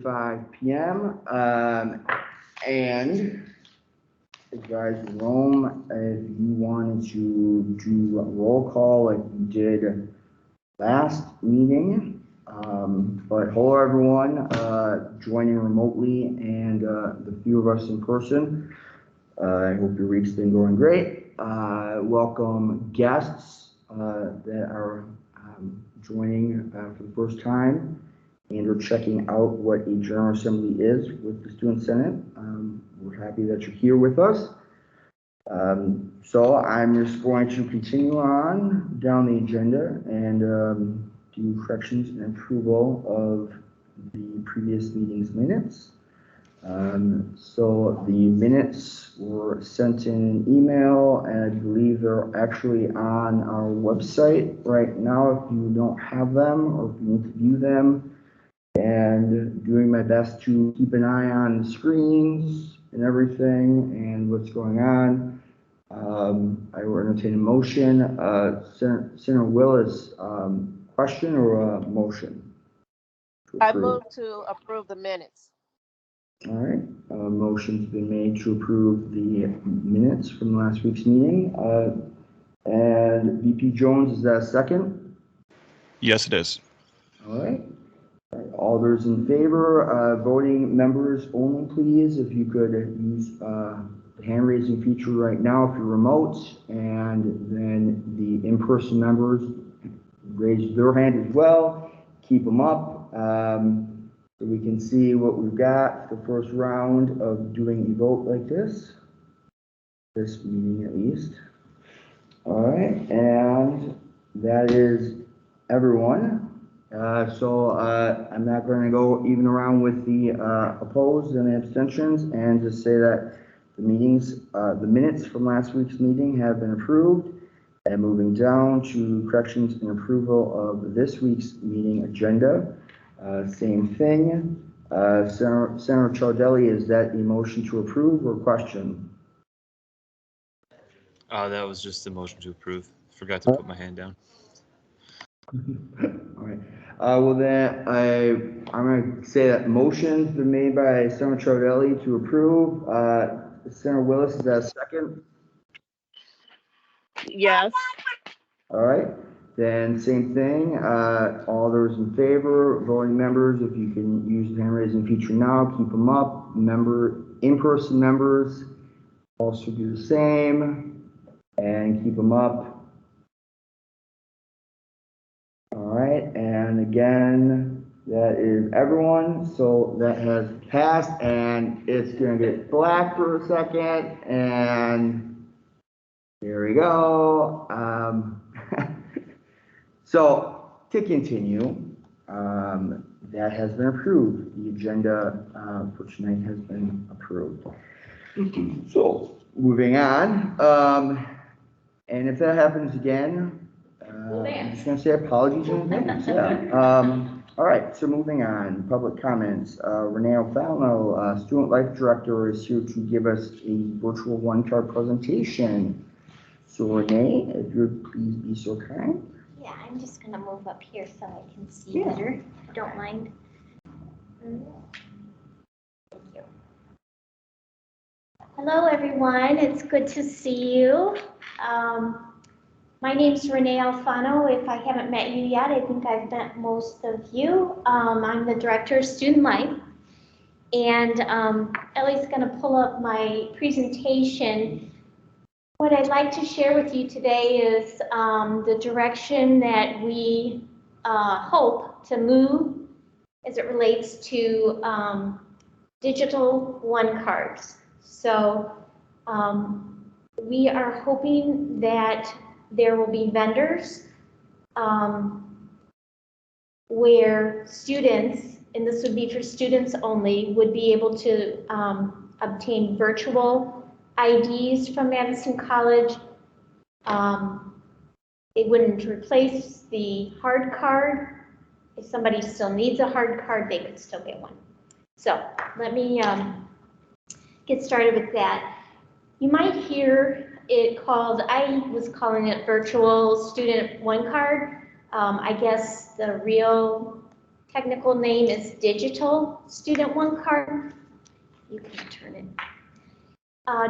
8:35 p.m. And advise Rome, if you wanted to do a roll call like you did last meeting. But hello everyone, joining remotely and the few of us in person. I hope your week's been going great. Welcome guests that are joining for the first time and are checking out what a General Assembly is with the Student Senate. We're happy that you're here with us. So I'm just going to continue on down the agenda and do corrections and approval of the previous meeting's minutes. So the minutes were sent in an email, and I believe they're actually on our website right now if you don't have them or if you need to view them. And doing my best to keep an eye on the screens and everything and what's going on. I will entertain a motion. Senator Willis, question or a motion? I move to approve the minutes. All right, motion's been made to approve the minutes from last week's meeting. And VP Jones, is that a second? Yes, it is. All right. All those in favor, voting members only, please. If you could use the hand raising feature right now if you're remote, and then the in-person members raise their hand as well. Keep them up. So we can see what we've got the first round of doing a vote like this meeting at least. All right, and that is everyone. So I'm not going to go even around with the opposed and the abstentions, and just say that the minutes from last week's meeting have been approved. And moving down to corrections and approval of this week's meeting agenda. Same thing. Senator Ciardelli, is that a motion to approve or question? That was just a motion to approve. Forgot to put my hand down. All right. Well then, I'm going to say that motion's been made by Senator Ciardelli to approve. Senator Willis, is that a second? Yes. All right. Then same thing, all those in favor, voting members, if you can use the hand raising feature now, keep them up. In-person members also do the same and keep them up. All right, and again, that is everyone. So that has passed, and it's gonna get black for a second, and there we go. So to continue, that has been approved. The agenda for tonight has been approved. So moving on, and if that happens again, I'm just going to say apologies in advance. Yeah. All right. So moving on, public comments. Renee Alfano, Student Life Director, is here to give us a virtual one-card presentation. So Renee, if you would please be so kind. Yeah, I'm just going to move up here so I can see better, if you don't mind. Thank you. Hello, everyone. It's good to see you. My name's Renee Alfano. If I haven't met you yet, I think I've met most of you. I'm the Director of Student Life. And Ellie's going to pull up my presentation. What I'd like to share with you today is the direction that we hope to move as it relates to digital one cards. So we are hoping that there will be vendors where students, and this would be for students only, would be able to obtain virtual IDs from Madison College. They wouldn't replace the hard card. If somebody still needs a hard card, they could still get one. So let me get started with that. You might hear it called, I was calling it virtual student one card. I guess the real technical name is Digital Student One Card. You can turn it.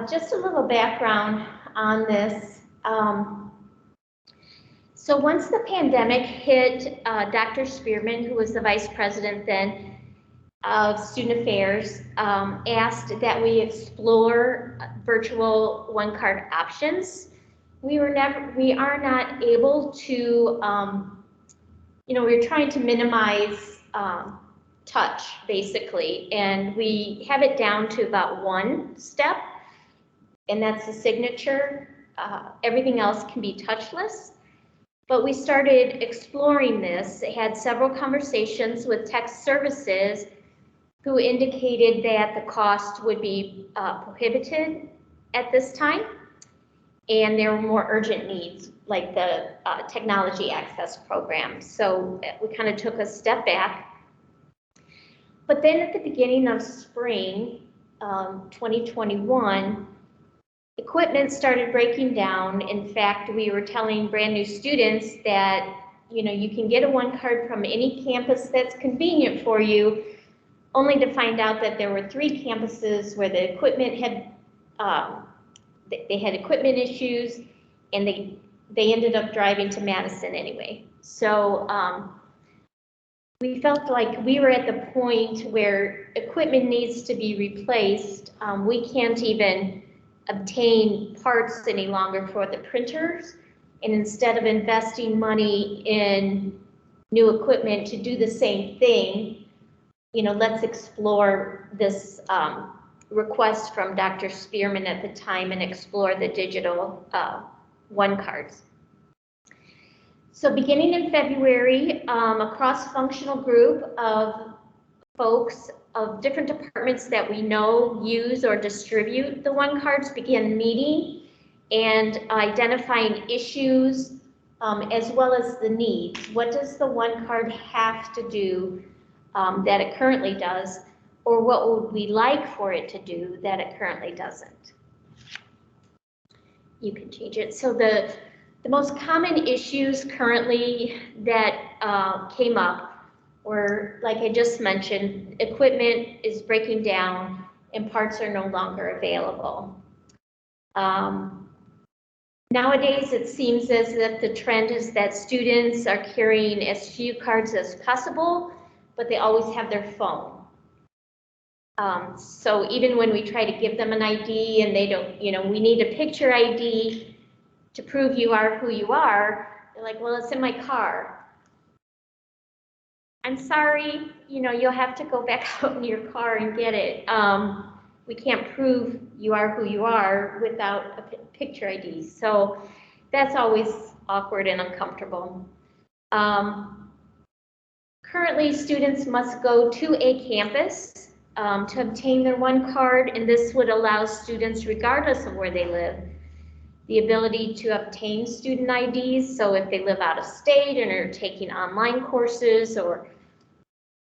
Just a little background on this. So once the pandemic hit, Dr. Spearman, who was the vice president then of Student Affairs, asked that we explore virtual one card options. We are not able to, we're trying to minimize touch basically, and we have it down to about one step, and that's the signature. Everything else can be touchless. But we started exploring this, had several conversations with tech services who indicated that the cost would be prohibited at this time, and there were more urgent needs like the technology access program. So we kind of took a step back. But then at the beginning of spring 2021, equipment started breaking down. In fact, we were telling brand new students that, you can get a one card from any campus that's convenient for you, only to find out that there were 3 campuses where the equipment had, they had equipment issues, and they ended up driving to Madison anyway. So we felt like we were at the point where equipment needs to be replaced. We can't even obtain parts any longer for the printers, and instead of investing money in new equipment to do the same thing, let's explore this request from Dr. Spearman at the time and explore the digital one cards. So beginning in February, a cross-functional group of folks of different departments that we know use or distribute the one cards began meeting and identifying issues as well as the needs. What does the one card have to do that it currently does, or what would we like for it to do that it currently doesn't? You can change it. So the most common issues currently that came up were, like I just mentioned, equipment is breaking down and parts are no longer available. Nowadays, it seems as if the trend is that students are carrying as few cards as possible, but they always have their phone. So even when we try to give them an ID and they don't, we need a picture ID to prove you are who you are, they're like, well, it's in my car. I'm sorry, you'll have to go back out in your car and get it. We can't prove you are who you are without a picture ID. So that's always awkward and uncomfortable. Currently, students must go to a campus to obtain their one card, and this would allow students, regardless of where they live, the ability to obtain student IDs. So if they live out of state and are taking online courses, or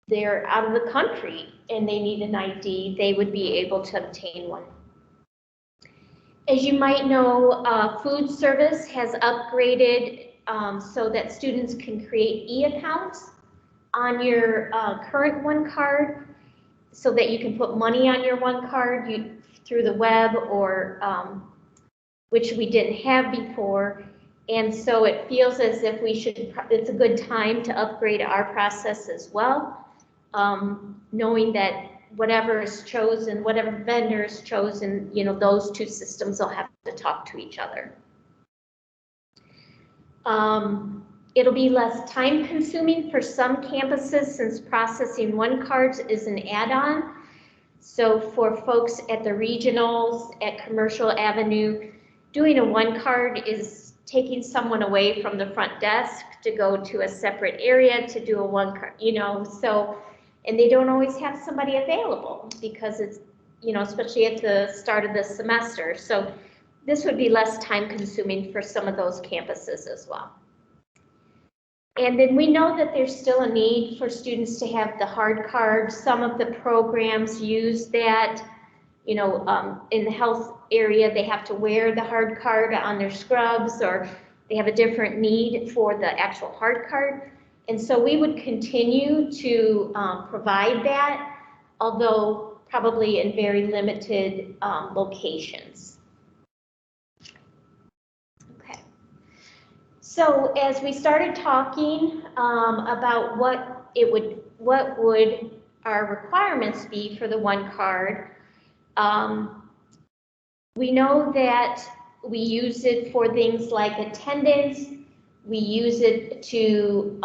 they're out of the country and they need an ID, they would be able to obtain one. As you might know, food service has upgraded so that students can create e-accounts on your current one card, so that you can put money on your one card through the web, or which we didn't have before. And so it feels as if it's a good time to upgrade our process as well, knowing that whatever is chosen, whatever vendor is chosen, those two systems will have to talk to each other. It'll be less time consuming for some campuses, since processing one cards is an add-on. So for folks at the regionals, at Commercial Avenue, doing a one card is taking someone away from the front desk to go to a separate area to do a one card, so, and they don't always have somebody available because it's, especially at the start of the semester. So this would be less time consuming for some of those campuses as well. And then we know that there's still a need for students to have the hard card. Some of the programs use that, in the health area, they have to wear the hard card on their scrubs, or they have a different need for the actual hard card. And so we would continue to provide that, although probably in very limited locations. Okay. So as we started talking about what would our requirements be for the one card, we know that we use it for things like attendance. We use it to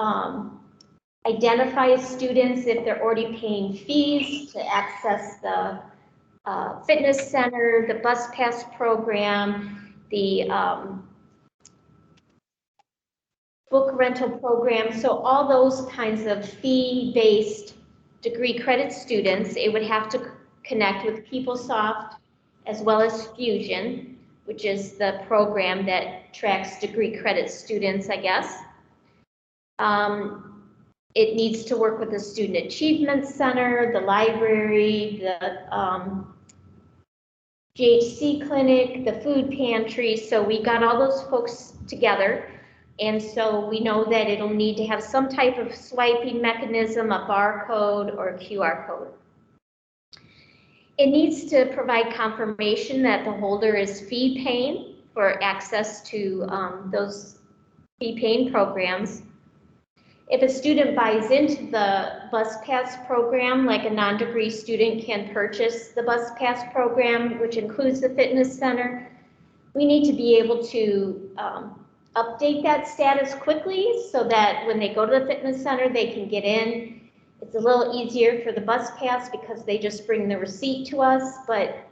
identify students if they're already paying fees to access the fitness center, the bus pass program, the book rental program. So all those kinds of fee-based degree credit students, it would have to connect with PeopleSoft as well as Fusion, which is the program that tracks degree credit students, I guess. It needs to work with the Student Achievement Center, the library, the GHC clinic, the food pantry. So we got all those folks together. And so we know that it'll need to have some type of swiping mechanism, a barcode or a QR code. It needs to provide confirmation that the holder is fee paying for access to those fee paying programs. If a student buys into the bus pass program, like a non-degree student can purchase the bus pass program, which includes the fitness center, we need to be able to update that status quickly so that when they go to the fitness center, they can get in. It's a little easier for the bus pass because they just bring the receipt to us, but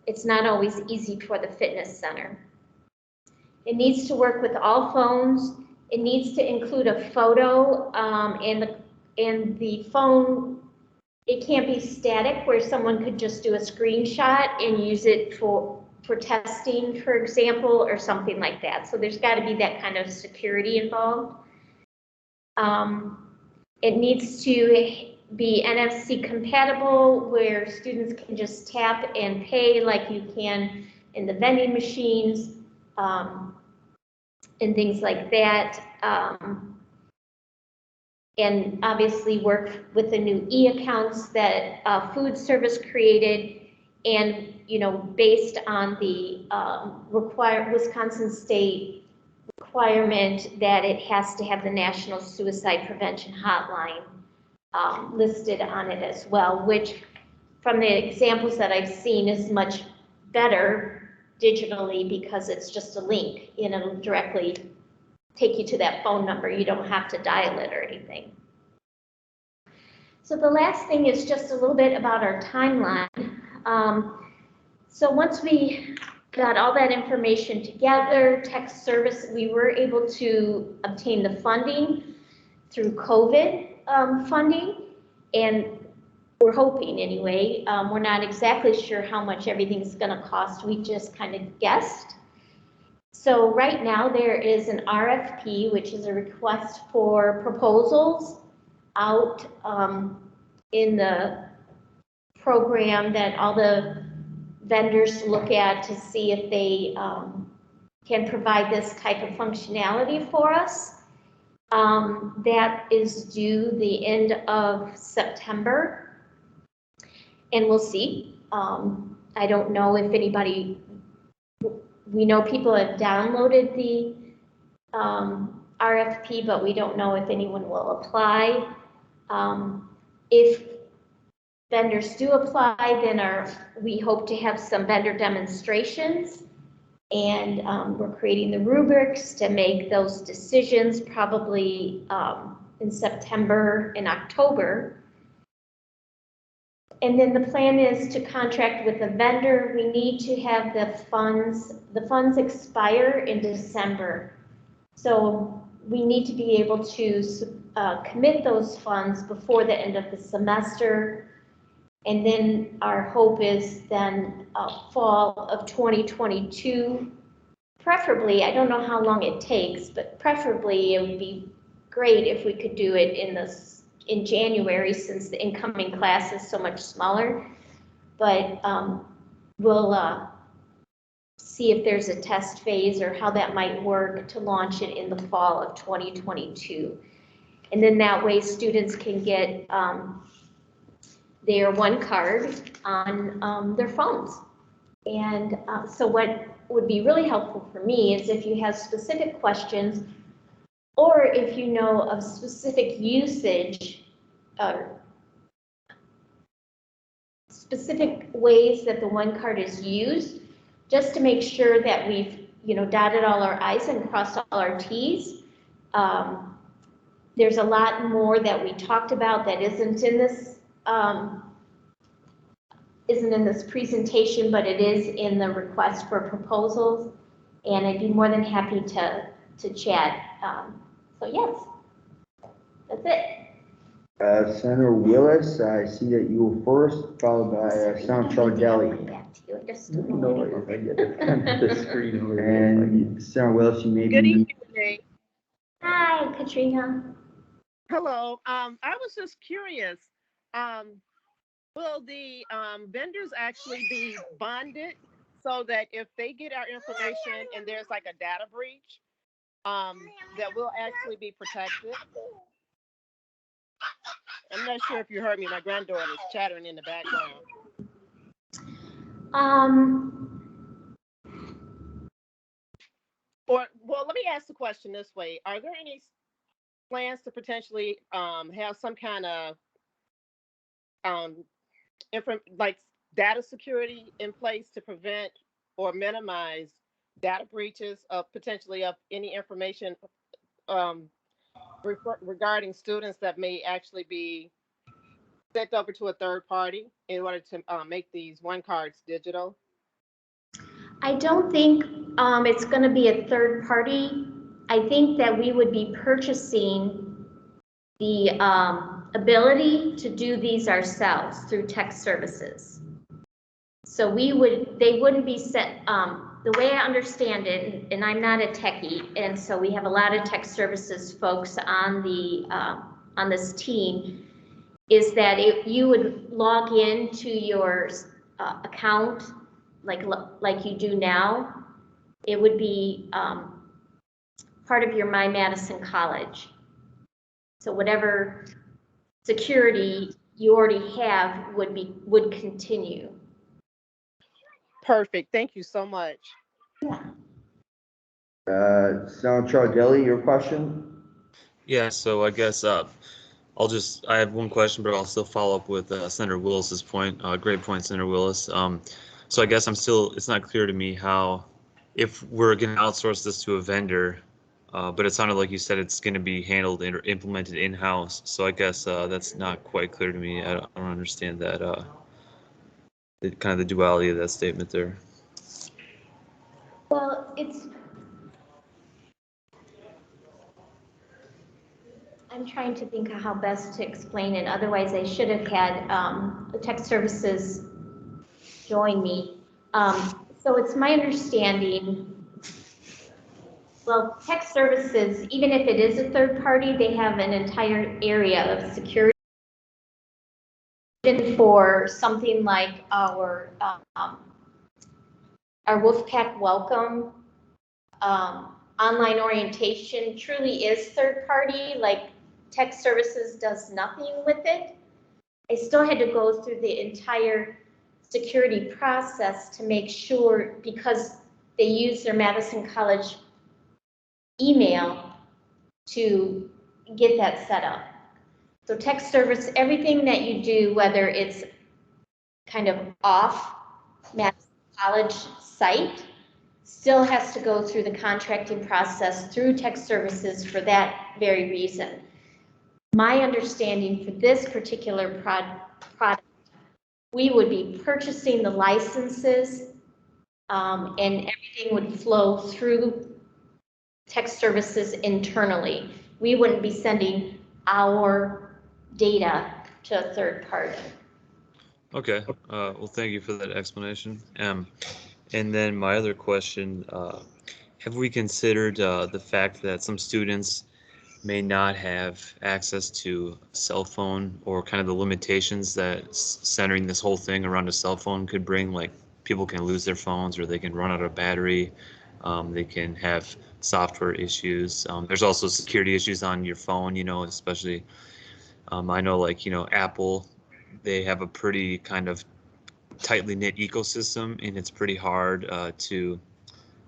it's not always easy for the fitness center. It needs to work with all phones. It needs to include a photo, and the phone, it can't be static where someone could just do a screenshot and use it for testing, for example, or something like that. So there's got to be that kind of security involved. It needs to be NFC compatible where students can just tap and pay like you can in the vending machines and things like that. And obviously work with the new e-accounts that food service created, and based on the Wisconsin state requirement that it has to have the National Suicide Prevention Hotline listed on it as well, which from the examples that I've seen is much better digitally because it's just a link and it'll directly take you to that phone number. You don't have to dial it or anything. So the last thing is just a little bit about our timeline. So once we got all that information together, tech service, we were able to obtain the funding through COVID funding, and we're hoping anyway. We're not exactly sure how much everything's gonna cost. We just kind of guessed. So right now there is an RFP, which is a request for proposals out in the program that all the vendors look at to see if they can provide this type of functionality for us. That is due the end of September, and we'll see. I don't know if anybody, we know people have downloaded the RFP, but we don't know if anyone will apply. If vendors do apply, then we hope to have some vendor demonstrations, and we're creating the rubrics to make those decisions probably in September and October. And then the plan is to contract with a vendor. We need to have the funds expire in December. So we need to be able to commit those funds before the end of the semester. And then our hope is then fall of 2022, preferably, I don't know how long it takes, but preferably it would be great if we could do it in January, since the incoming class is so much smaller. But we'll see if there's a test phase or how that might work to launch it in the fall of 2022. And then that way students can get their one card on their phones. And so what would be really helpful for me is if you have specific questions or if you know of specific usage, specific ways that the one card is used, just to make sure that we've, dotted all our I's and crossed all our T's. There's a lot more that we talked about that isn't in this presentation, but it is in the request for proposals, and I'd be more than happy to chat. So yes, that's it. Senator Willis, I see that you were first, followed by Senator Chardelli. Back to you in just a No, moment. if I get the screen over here. And Senator Willis, you may Good be. evening, Renee. Hi, Katrina. Hello. I was just curious. Will the vendors actually be bonded so that if they get our information and there's like a data breach, that we'll actually be protected? I'm not sure if you heard me. My granddaughter is chattering in the background. Well, let me ask the question this way. Are there any plans to potentially have some kind of like data security in place to prevent or minimize data breaches of potentially of any information regarding students that may actually be sent over to a third party in order to make these one cards digital? I don't think it's going to be a third party. I think that we would be purchasing the ability to do these ourselves through tech services. So they wouldn't be set, the way I understand it, and I'm not a techie, and so we have a lot of tech services folks on this team, is that you would log into your account like you do now. It would be part of your My Madison College. So whatever security you already have would continue. Perfect. Thank you so much. Senator Chardelli, your question? Yeah, so I guess I have one question, but I'll still follow up with Senator Willis's point. Great point, Senator Willis. So I guess it's not clear to me how, if we're going to outsource this to a vendor, but it sounded like you said it's going to be handled or implemented in-house. So I guess that's not quite clear to me. I don't understand that, kind of the duality of that statement there. Well, I'm trying to think of how best to explain it. Otherwise, I should have had the tech services join me. So it's my understanding, well, tech services, even if it is a third party, they have an entire area of security for something like our Wolfpack Welcome online orientation truly is third party, like tech services does nothing with it. I still had to go through the entire security process to make sure, because they use their Madison College email to get that set up. So tech service, everything that you do, whether it's kind of off Madison College site, still has to go through the contracting process through tech services for that very reason. My understanding for this particular product, we would be purchasing the licenses and everything would flow through tech services internally. We wouldn't be sending our data to a third party. Okay. Well, thank you for that explanation. And then my other question, have we considered the fact that some students may not have access to a cell phone, or kind of the limitations that centering this whole thing around a cell phone could bring? Like, people can lose their phones, or they can run out of battery. They can have software issues. There's also security issues on your phone, especially I know like, Apple, they have a pretty kind of tightly knit ecosystem, and it's pretty hard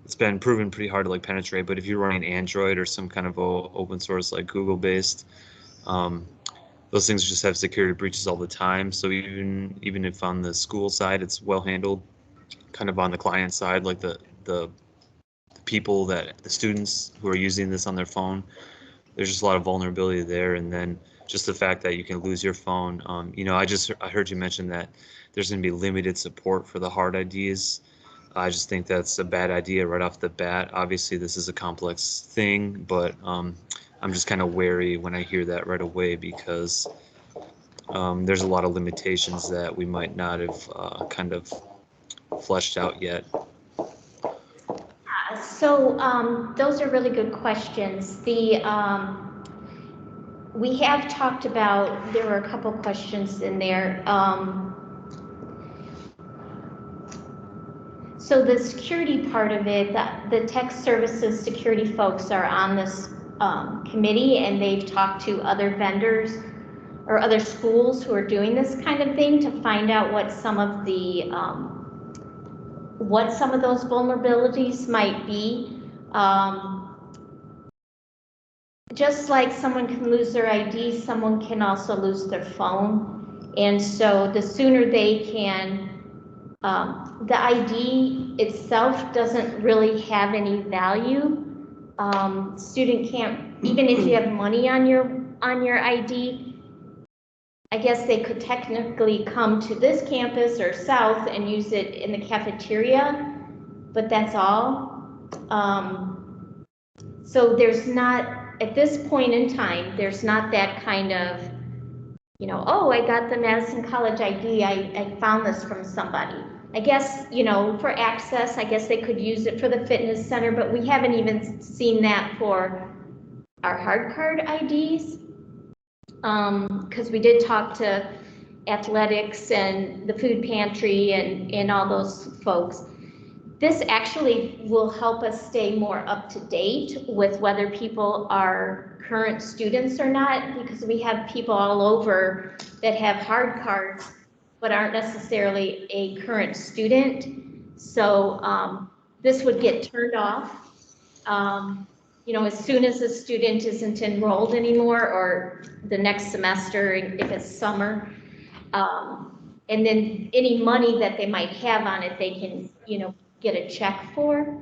it's been proven pretty hard to like penetrate. But if you're running Android or some kind of open source like Google based, those things just have security breaches all the time. So even if on the school side it's well handled, kind of on the client side, like the people the students who are using this on their phone, there's just a lot of vulnerability there. And then just the fact that you can lose your phone. I heard you mention that there's going to be limited support for the hard IDs. I just think that's a bad idea right off the bat. Obviously, this is a complex thing, but I'm just kind of wary when I hear that right away, because there's a lot of limitations that we might not have kind of fleshed out yet. So those are really good questions. We have talked about, there were a couple questions in there. So the security part of it, the tech services security folks are on this committee, and they've talked to other vendors or other schools who are doing this kind of thing to find out what some of those vulnerabilities might be. Just like someone can lose their ID, someone can also lose their phone. And so the sooner they can, the ID itself doesn't really have any value. Student can't, even if you have money on your ID, I guess they could technically come to this campus or south and use it in the cafeteria, but that's all. So there's not, at this point in time, there's not that kind of, oh, I got the Madison College ID, I found this from somebody. I guess, for access, I guess they could use it for the fitness center, but we haven't even seen that for our hard card IDs. Because we did talk to athletics and the food pantry and all those folks. This actually will help us stay more up to date with whether people are current students or not, because we have people all over that have hard cards but aren't necessarily a current student. So this would get turned off. As soon as a student isn't enrolled anymore, or the next semester, if it's summer, and then any money that they might have on it, they can, get a check for.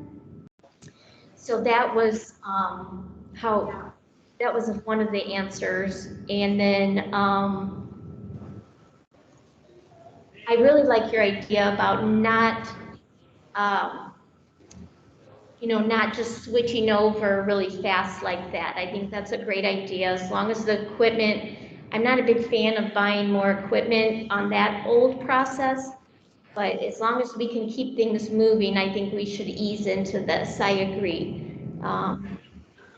So that was that was one of the answers. And then I really like your idea about not just switching over really fast like that. I think that's a great idea, as long as the equipment, I'm not a big fan of buying more equipment on that old process, but as long as we can keep things moving, I think we should ease into this. I agree.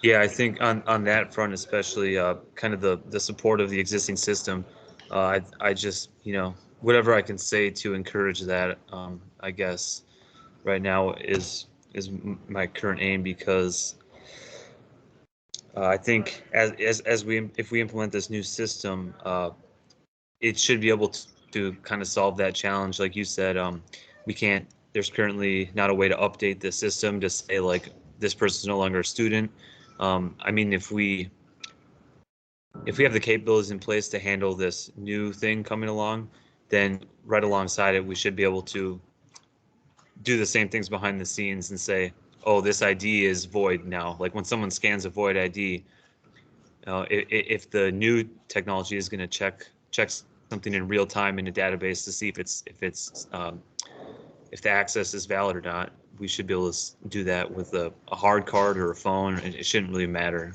Yeah, I think on that front, especially kind of the support of the existing system, I just, whatever I can say to encourage that, I guess right now is my current aim, because I think if we implement this new system, it should be able to kind of solve that challenge. Like you said, there's currently not a way to update the system to say like this person's no longer a student. I mean, if we have the capabilities in place to handle this new thing coming along, then right alongside it, we should be able to do the same things behind the scenes and say, oh, this ID is void now. Like when someone scans a void ID, if the new technology is going to check something in real time in a database to see if the access is valid or not, we should be able to do that with a hard card or a phone. And it shouldn't really matter.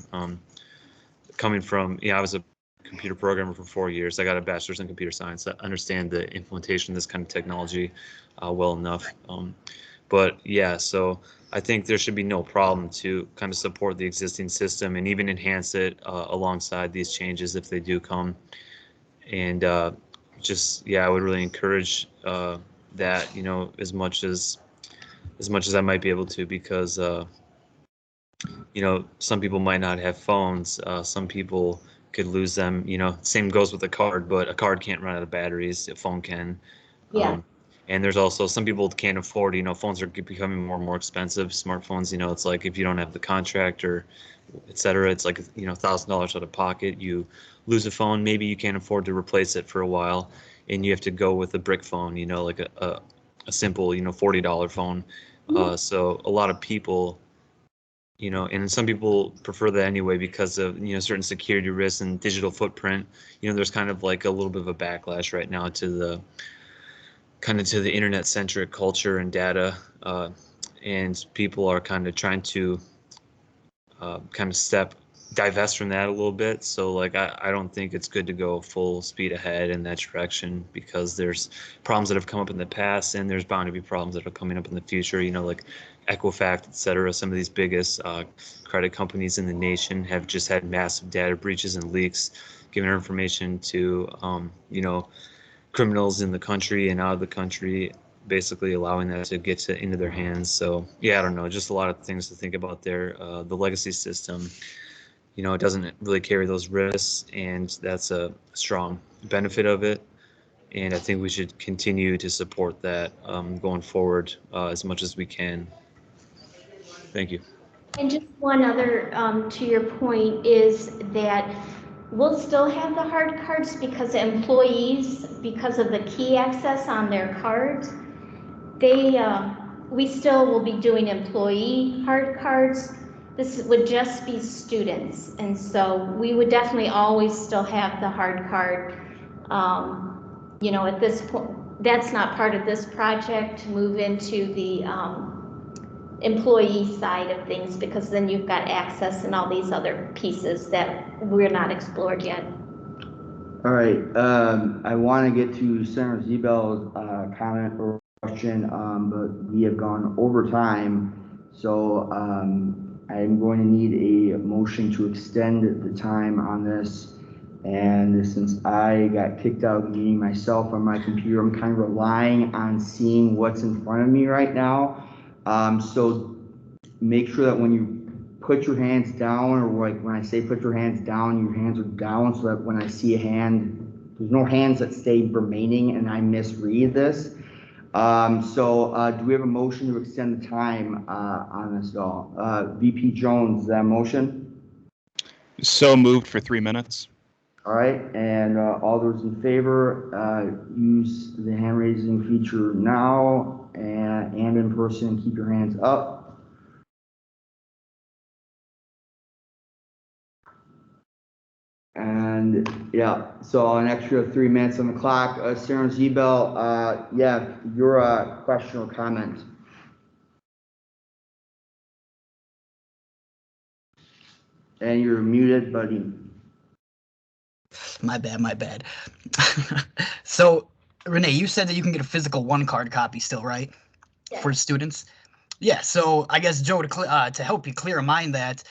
Coming from, I was a computer programmer for 4 years. I got a bachelor's in computer science. I understand the implementation of this kind of technology well enough. But yeah, so I think there should be no problem to kind of support the existing system and even enhance it alongside these changes if they do come. And I would really encourage that, as much as as much as I might be able to, because you know, some people might not have phones. Some people could lose them. You know, same goes with a card, but a card can't run out of batteries. A phone can. Yeah. And there's also some people can't afford, you know, phones are becoming more and more expensive. Smartphones, you know, it's like if you don't have the contract or et cetera, it's like, you know, $1,000 out of pocket. You lose a phone, maybe you can't afford to replace it for a while, and you have to go with a brick phone, you know, like a simple, you know, $40 phone. So a lot of people, you know, and some people prefer that anyway because of, you know, certain security risks and digital footprint. You know, there's kind of like a little bit of a backlash right now to the internet centric culture and data, and people are kind of trying to divest from that a little bit. So like I don't think it's good to go full speed ahead in that direction, because there's problems that have come up in the past, and there's bound to be problems that are coming up in the future, you know, like Equifax, et cetera. Some of these biggest credit companies in the nation have just had massive data breaches and leaks, giving their information to you know, criminals in the country and out of the country, basically allowing that to get into their hands. So yeah, I don't know, just a lot of things to think about there. The legacy system, you know, it doesn't really carry those risks, and that's a strong benefit of it. And I think we should continue to support that going forward as much as we can. Thank you. And just one other, to your point, is that we'll still have the hard cards because employees, because of the key access on their cards, we still will be doing employee hard cards. This would just be students. And so we would definitely always still have the hard card. You know, at this point, that's not part of this project, to move into the employee side of things, because then you've got access and all these other pieces that we're not explored yet. All right, I want to get to Senator Zebel's comment or question, but we have gone over time. So I'm going to need a motion to extend the time on this. And since I got kicked out of the meeting myself on my computer, I'm kind of relying on seeing what's in front of me right now. So make sure that when you put your hands down, or like when I say put your hands down, your hands are down, so that when I see a hand, there's no hands that stay remaining and I misread this. Do we have a motion to extend the time on this at all? VP Jones, is that a motion? So moved for 3 minutes. All right, and all those in favor, use the hand raising feature now and in person, keep your hands up. And yeah, so an extra 3 minutes on the clock. Senator Zebel, yeah, your question or comment. And you're muted, buddy. My bad. So, Renee, you said that you can get a physical 1-card copy still, right? Yeah. For students? Yeah, so I guess, Joe, to help you clear mind that,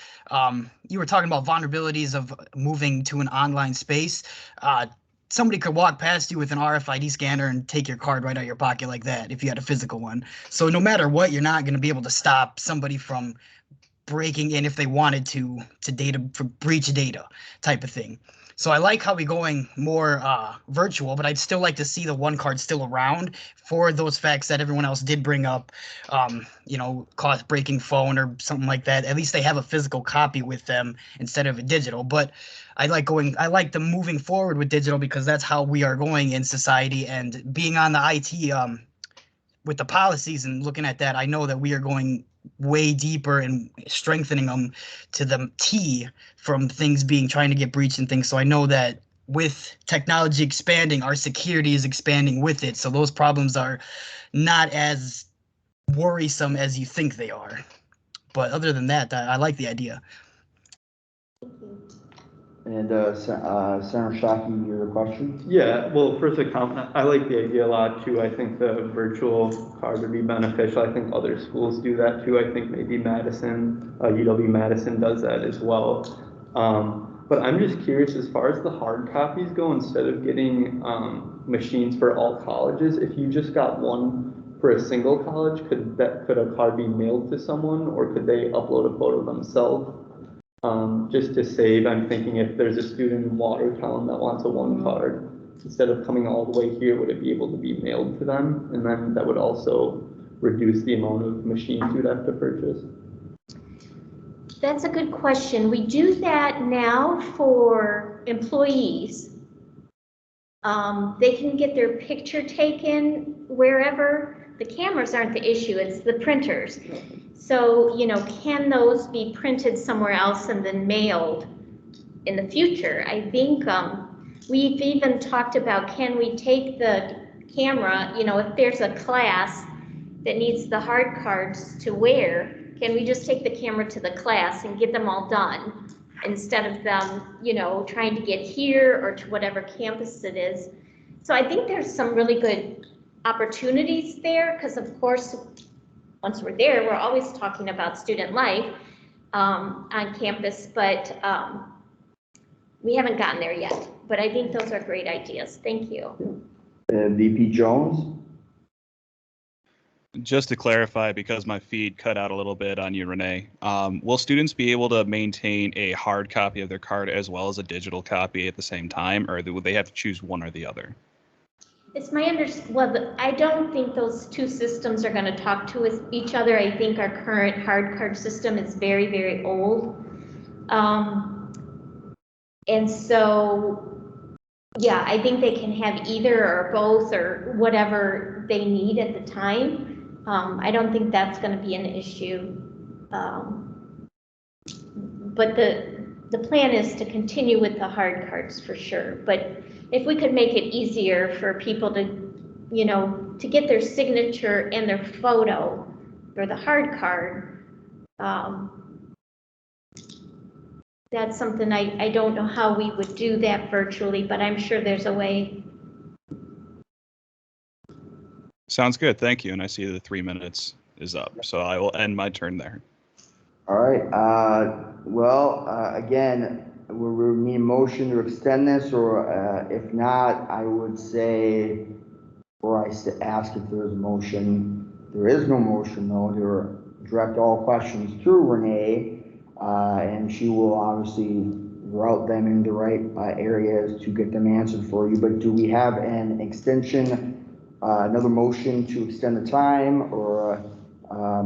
you were talking about vulnerabilities of moving to an online space. Somebody could walk past you with an RFID scanner and take your card right out of your pocket like that if you had a physical one. So no matter what, you're not going to be able to stop somebody from breaking in if they wanted to breach data type of thing. So I like how we're going more virtual, but I'd still like to see the 1-card still around for those facts that everyone else did bring up, you know, caught breaking phone or something like that. At least they have a physical copy with them instead of a digital. But I like the moving forward with digital, because that's how we are going in society. And being on the IT with the policies and looking at that, I know that we are going way deeper and strengthening them to the T from things trying to get breached and things. So I know that with technology expanding, our security is expanding with it. So those problems are not as worrisome as you think they are. But other than that, I like the idea. And Senator Shockey, your question? Yeah, well, first a comment. I like the idea a lot too. I think the virtual card would be beneficial. I think other schools do that too. I think maybe Madison, UW-Madison does that as well. But I'm just curious, as far as the hard copies go, instead of getting machines for all colleges, if you just got one for a single college, could a card be mailed to someone, or could they upload a photo themselves? Just to save, I'm thinking if there's a student in Watertown that wants a one card, instead of coming all the way here, would it be able to be mailed to them? And then that would also reduce the amount of machines you'd have to purchase. That's a good question. We do that now for employees. They can get their picture taken wherever. The cameras aren't the issue, it's the printers. So, you know, can those be printed somewhere else and then mailed in the future? I think we've even talked about, can we take the camera, you know, if there's a class that needs the hard cards to wear, can we just take the camera to the class and get them all done instead of them, you know, trying to get here or to whatever campus it is? So I think there's some really good opportunities there, because of course, once we're there, we're always talking about student life on campus, but we haven't gotten there yet. But I think those are great ideas. Thank you. VP Jones? Just to clarify, because my feed cut out a little bit on you, Renee, will students be able to maintain a hard copy of their card as well as a digital copy at the same time, or would they have to choose one or the other? It's my well, I don't think those two systems are going to talk to each other. I think our current hard card system is very, very old. And so, yeah, I think they can have either or both or whatever they need at the time. I don't think that's going to be an issue. But the plan is to continue with the hard cards for sure. But if we could make it easier for people to, you know, to get their signature and their photo for the hard card, that's something I don't know how we would do that virtually, but I'm sure there's a way. Sounds good. Thank you. And I see the 3 minutes is up, so I will end my turn there. All right, again, we need a motion to extend this, or if not, I would say, or I ask if there is a motion. There is no motion though, to direct all questions to Renee, and she will obviously route them in the right areas to get them answered for you. But do we have an extension, another motion to extend the time, or are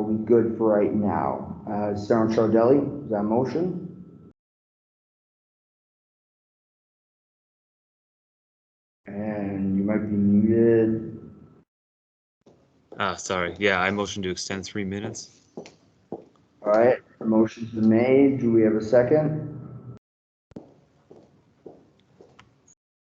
we good for right now? Senator Chardelli, is that a motion? And you might be muted. Sorry. Yeah, I motion to extend 3 minutes. All right, the motion's been made. Do we have a second?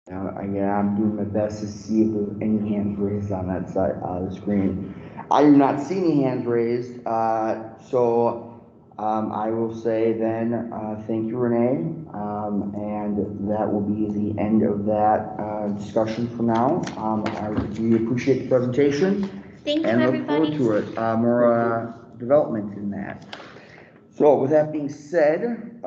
Now, again, I'm doing my best to see if there's any hands raised on that side of the screen. I do not see any hands raised, so I will say then, thank you, Renee, and that will be the end of that discussion for now. I really appreciate the presentation. Thank you, and everybody. look forward to it. More development in that. So with that being said,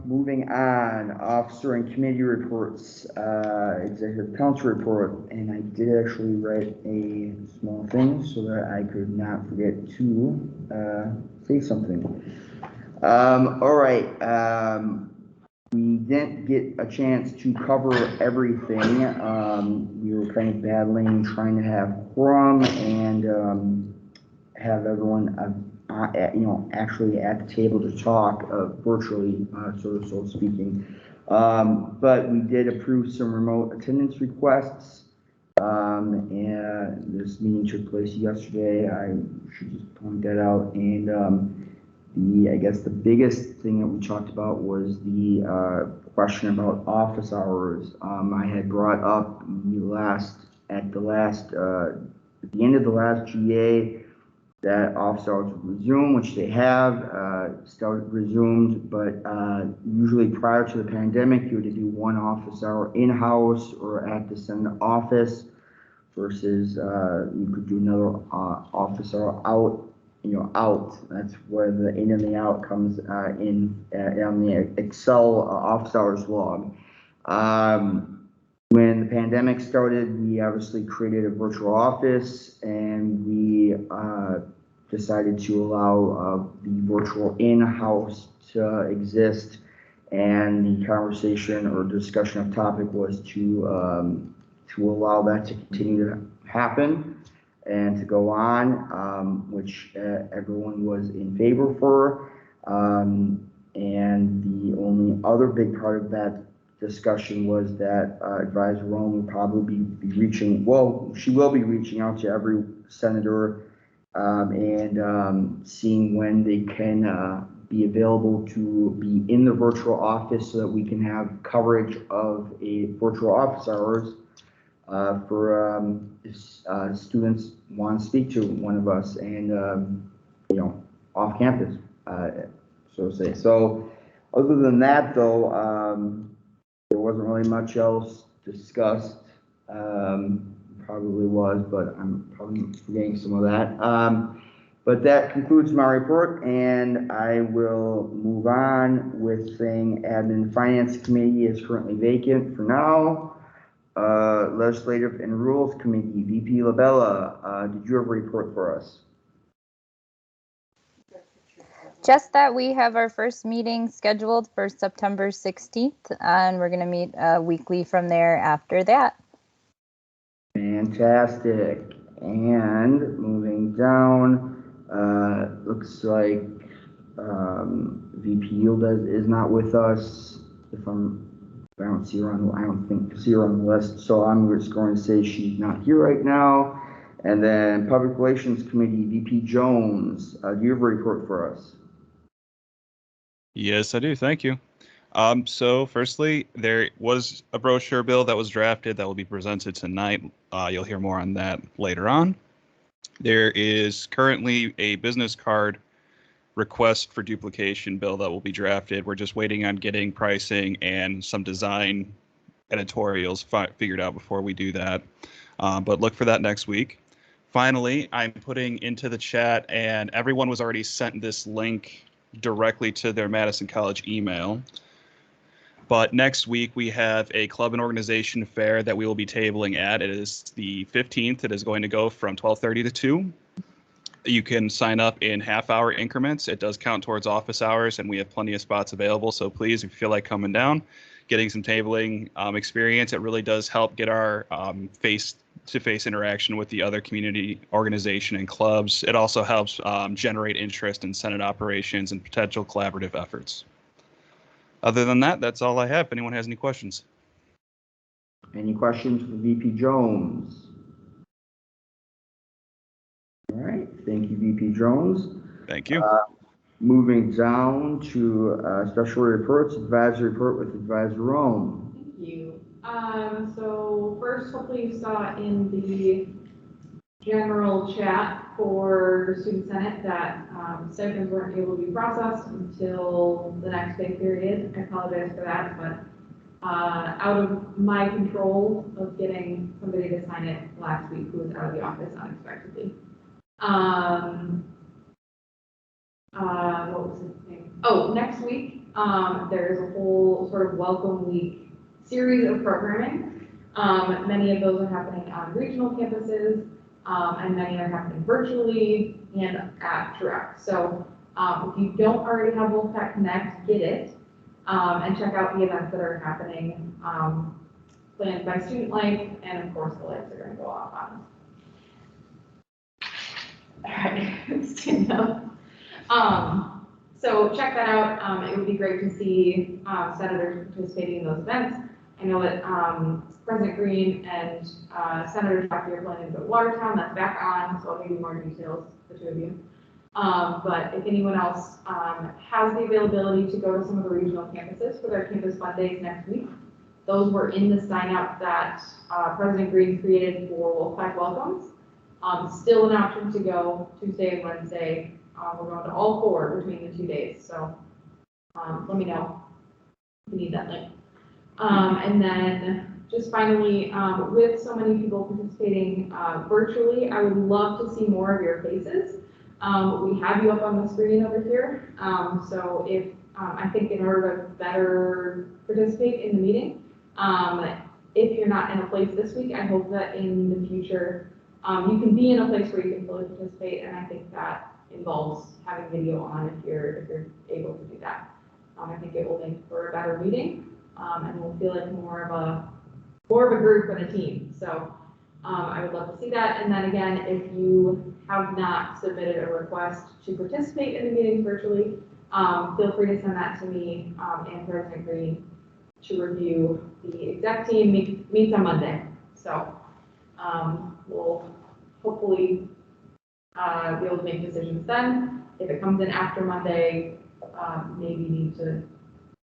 moving on, officer and committee reports, executive council report, and I did actually write a small thing so that I could not forget to say something. All right, we didn't get a chance to cover everything. We were kind of battling, trying to have quorum and have everyone actually at the table to talk virtually, so speaking. But we did approve some remote attendance requests. And this meeting took place yesterday. I should just point that out. And I guess the biggest thing that we talked about was the question about office hours. I had brought up at the end of the last GA that office hours would resume, which they have resumed, but usually prior to the pandemic, you had to do one office hour in-house or at the Senate office versus you could do another office hour out. That's where the in and the out comes in on the Excel office hours log. When the pandemic started, we obviously created a virtual office, and we decided to allow the virtual in-house to exist. And the conversation or discussion of topic was to allow that to continue to happen and to go on, which everyone was in favor for. And the only other big part of that discussion was that Advisor Rome will probably be reaching, well, she will be reaching out to every senator and seeing when they can be available to be in the virtual office so that we can have coverage of a virtual office hours for if students want to speak to one of us and, you know, off campus, so to say. So other than that, though, there wasn't really much else discussed. Probably was, but I'm probably forgetting some of that. But that concludes my report, and I will move on with saying Admin Finance Committee is currently vacant for now. Legislative and Rules Committee, VP Labella, did you have a report for us? Just that we have our first meeting scheduled for September 16th, and we're going to meet weekly from there after that. Fantastic. And moving down, looks like VP Yildiz is not with us. I don't see her on. I don't think see her on the list. So I'm just going to say she's not here right now. And then Public Relations Committee, VP Jones, do you have a report for us? Yes, I do. Thank you. So firstly, there was a brochure bill that was drafted that will be presented tonight. You'll hear more on that later on. There is currently a business card request for duplication bill that will be drafted. We're just waiting on getting pricing and some design editorials figured out before we do that. But look for that next week. Finally, I'm putting into the chat, and everyone was already sent this link directly to their Madison College email. But next week we have a club and organization fair that we will be tabling at. It is the 15th. It is going to go from 12:30 to 2. You can sign up in half-hour increments. It does count towards office hours, and we have plenty of spots available. So please, if you feel like coming down, getting some tabling experience, it really does help get our face-to-face interaction with the other community organization and clubs. It also helps generate interest in Senate operations and potential collaborative efforts. Other than that, that's all I have. If anyone has any questions. Any questions for VP Jones? All right, thank you, VP Jones. Thank you. Moving down to special reports, advisory report with Advisor Rome. Thank you. So first, hopefully you saw in the general chat for Student Senate that stipends weren't able to be processed until the next pay period. I apologize for that, but out of my control of getting somebody to sign it last week who was out of the office unexpectedly. What was his name? Oh, next week, there's a whole sort of welcome week series of programming. Many of those are happening on regional campuses, and many are happening virtually and at Direct. So if you don't already have Wolfpack Connect, get it, and check out the events that are happening, planned by Student Life, and of course the lights are going to go off on. All right, stand up. So check that out. It would be great to see senators participating in those events. I know that President Green and Senator Jackie are planning to go to Watertown. That's back on, so I'll give you more details, the two of you. But if anyone else has the availability to go to some of the regional campuses for their Campus Fun Days next week, those were in the sign up that President Green created for Wolfpack Welcomes. Still an option to go Tuesday and Wednesday. We're going to all four between the 2 days, so let me know if you need that link. And then just finally, with so many people participating virtually, I would love to see more of your faces. We have you up on the screen over here. So if I think in order to better participate in the meeting, if you're not in a place this week, I hope that in the future, you can be in a place where you can fully participate, and I think that involves having video on if you're able to do that. I think it will make for a better meeting, and we'll feel like more of a group and a team. So I would love to see that. And then again, if you have not submitted a request to participate in the meetings virtually, feel free to send that to me and President Green to review. The exec team meets on Monday. So we'll hopefully be able to make decisions then. If it comes in after Monday, maybe need to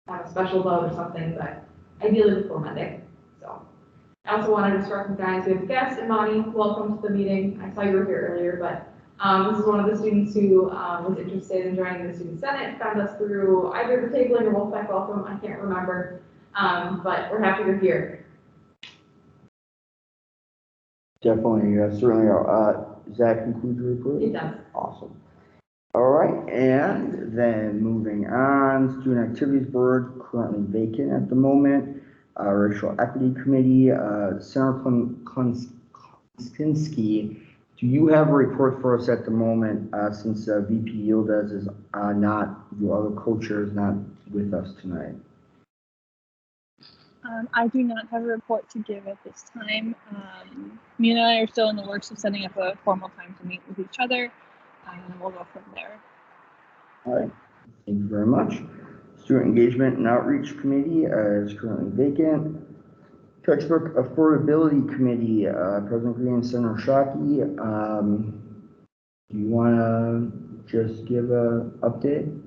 have a special vote or something, but ideally before Monday. So I also wanted to just recognize we have a guest, Imani. Welcome to the meeting. I saw you were here earlier, but this is one of the students who was interested in joining the Student Senate, found us through either the tabling or Wolfpack Welcome, I can't remember, but we're happy you're here. Definitely, certainly. Does that conclude your report? It does. Awesome. All right, and then moving on, Student Activities Board, currently vacant at the moment. Racial Equity Committee, Senator Klinski, do you have a report for us at the moment, since VP Yildiz is not, your other co-chair is not with us tonight? I do not have a report to give at this time. Me and I are still in the works of setting up a formal time to meet with each other, and we'll go from there. All right, thank you very much. Student Engagement and Outreach Committee is currently vacant. Textbook Affordability Committee, President Green and Senator Shockey. Do you want to just give an update?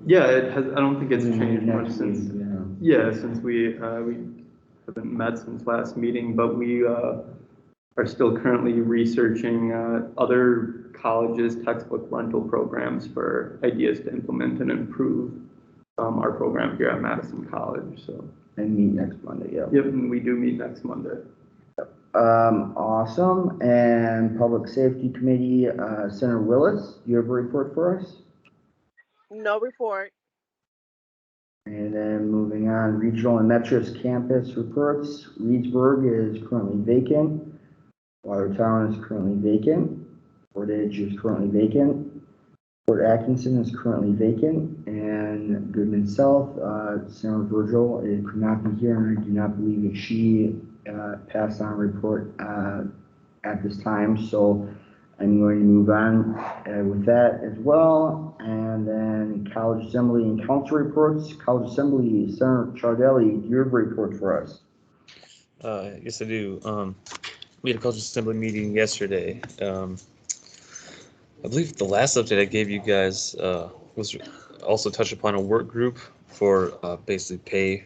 Yeah, it has. I don't think it's changed much since. Yeah. Since we haven't met since last meeting, but we are still currently researching other colleges' textbook rental programs for ideas to implement and improve our program here at Madison College. So. And meet next Monday. Yeah. Yep, and we do meet next Monday. Awesome. And Public Safety Committee, Senator Willis, do you have a report for us? No report. And then moving on, Regional and Metros Campus reports. Reedsburg is currently vacant. Watertown is currently vacant. Portage is currently vacant. Fort Atkinson is currently vacant. And Goodman South, Senator Virgil, it could not be here, and I do not believe that she passed on a report at this time. So I'm going to move on with that as well. And then College Assembly and Council reports. College Assembly, Senator Ciardelli, do you have a report for us? Yes, I do. We had a College Assembly meeting yesterday. I believe the last update I gave you guys was also touch upon a work group for basically pay,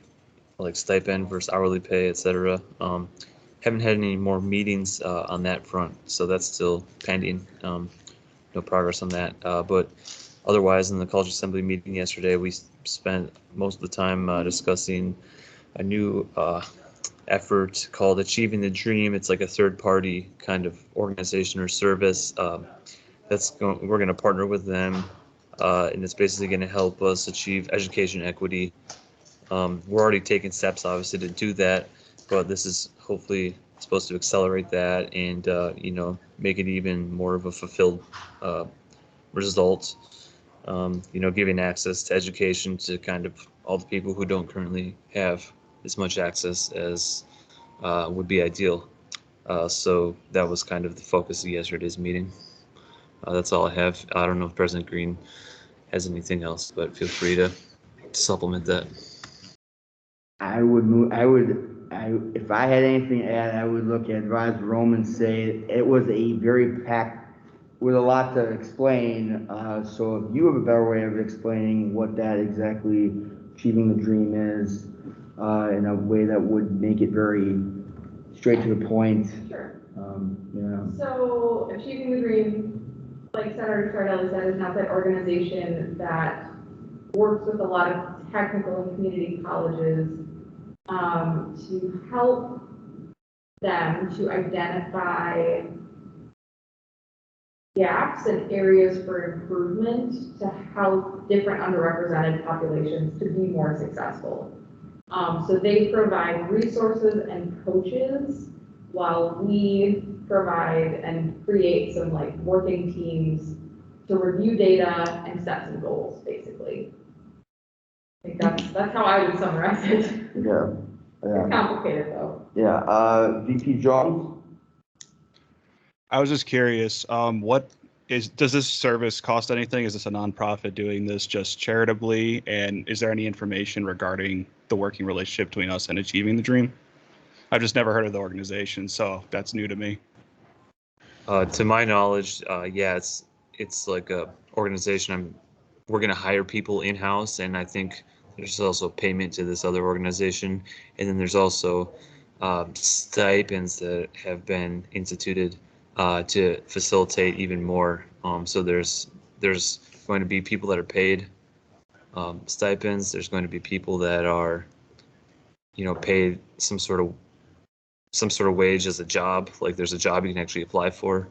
like stipend versus hourly pay, etc. Haven't had any more meetings on that front, so that's still pending. No progress on that. But otherwise, in the College Assembly meeting yesterday, we spent most of the time discussing a new effort called Achieving the Dream. It's like a third-party kind of organization or service. We're going to partner with them, and it's basically going to help us achieve education equity. We're already taking steps, obviously, to do that, but this is hopefully supposed to accelerate that and make it even more of a fulfilled result. Giving access to education to kind of all the people who don't currently have as much access as would be ideal. So that was kind of the focus of yesterday's meeting. That's all I have. I don't know if President Green has anything else, but feel free to supplement that. If I had anything to add, I would look at Rise Rome and say it was a very packed, with a lot to explain. So if you have a better way of explaining what that exactly achieving the dream is, in a way that would make it very straight to the point. Sure. Yeah. So Achieving the Dream, like Senator Ciardelli said, is an outside organization that works with a lot of technical and community colleges to help them to identify gaps and areas for improvement to help different underrepresented populations to be more successful. So they provide resources and coaches while we provide and create some like working teams to review data and set some goals, basically. I think that's how I would summarize it. Yeah. It's complicated though. Yeah, VP Jones? I was just curious, does this service cost anything? Is this a nonprofit doing this just charitably? And is there any information regarding the working relationship between us and Achieving the Dream? I've just never heard of the organization, so that's new to me. To my knowledge, yeah, it's like a organization. We're gonna hire people in-house, and I think there's also payment to this other organization, and then there's also stipends that have been instituted to facilitate even more. So there's going to be people that are paid stipends. There's going to be people that are, paid some sort of wage as a job. Like there's a job you can actually apply for,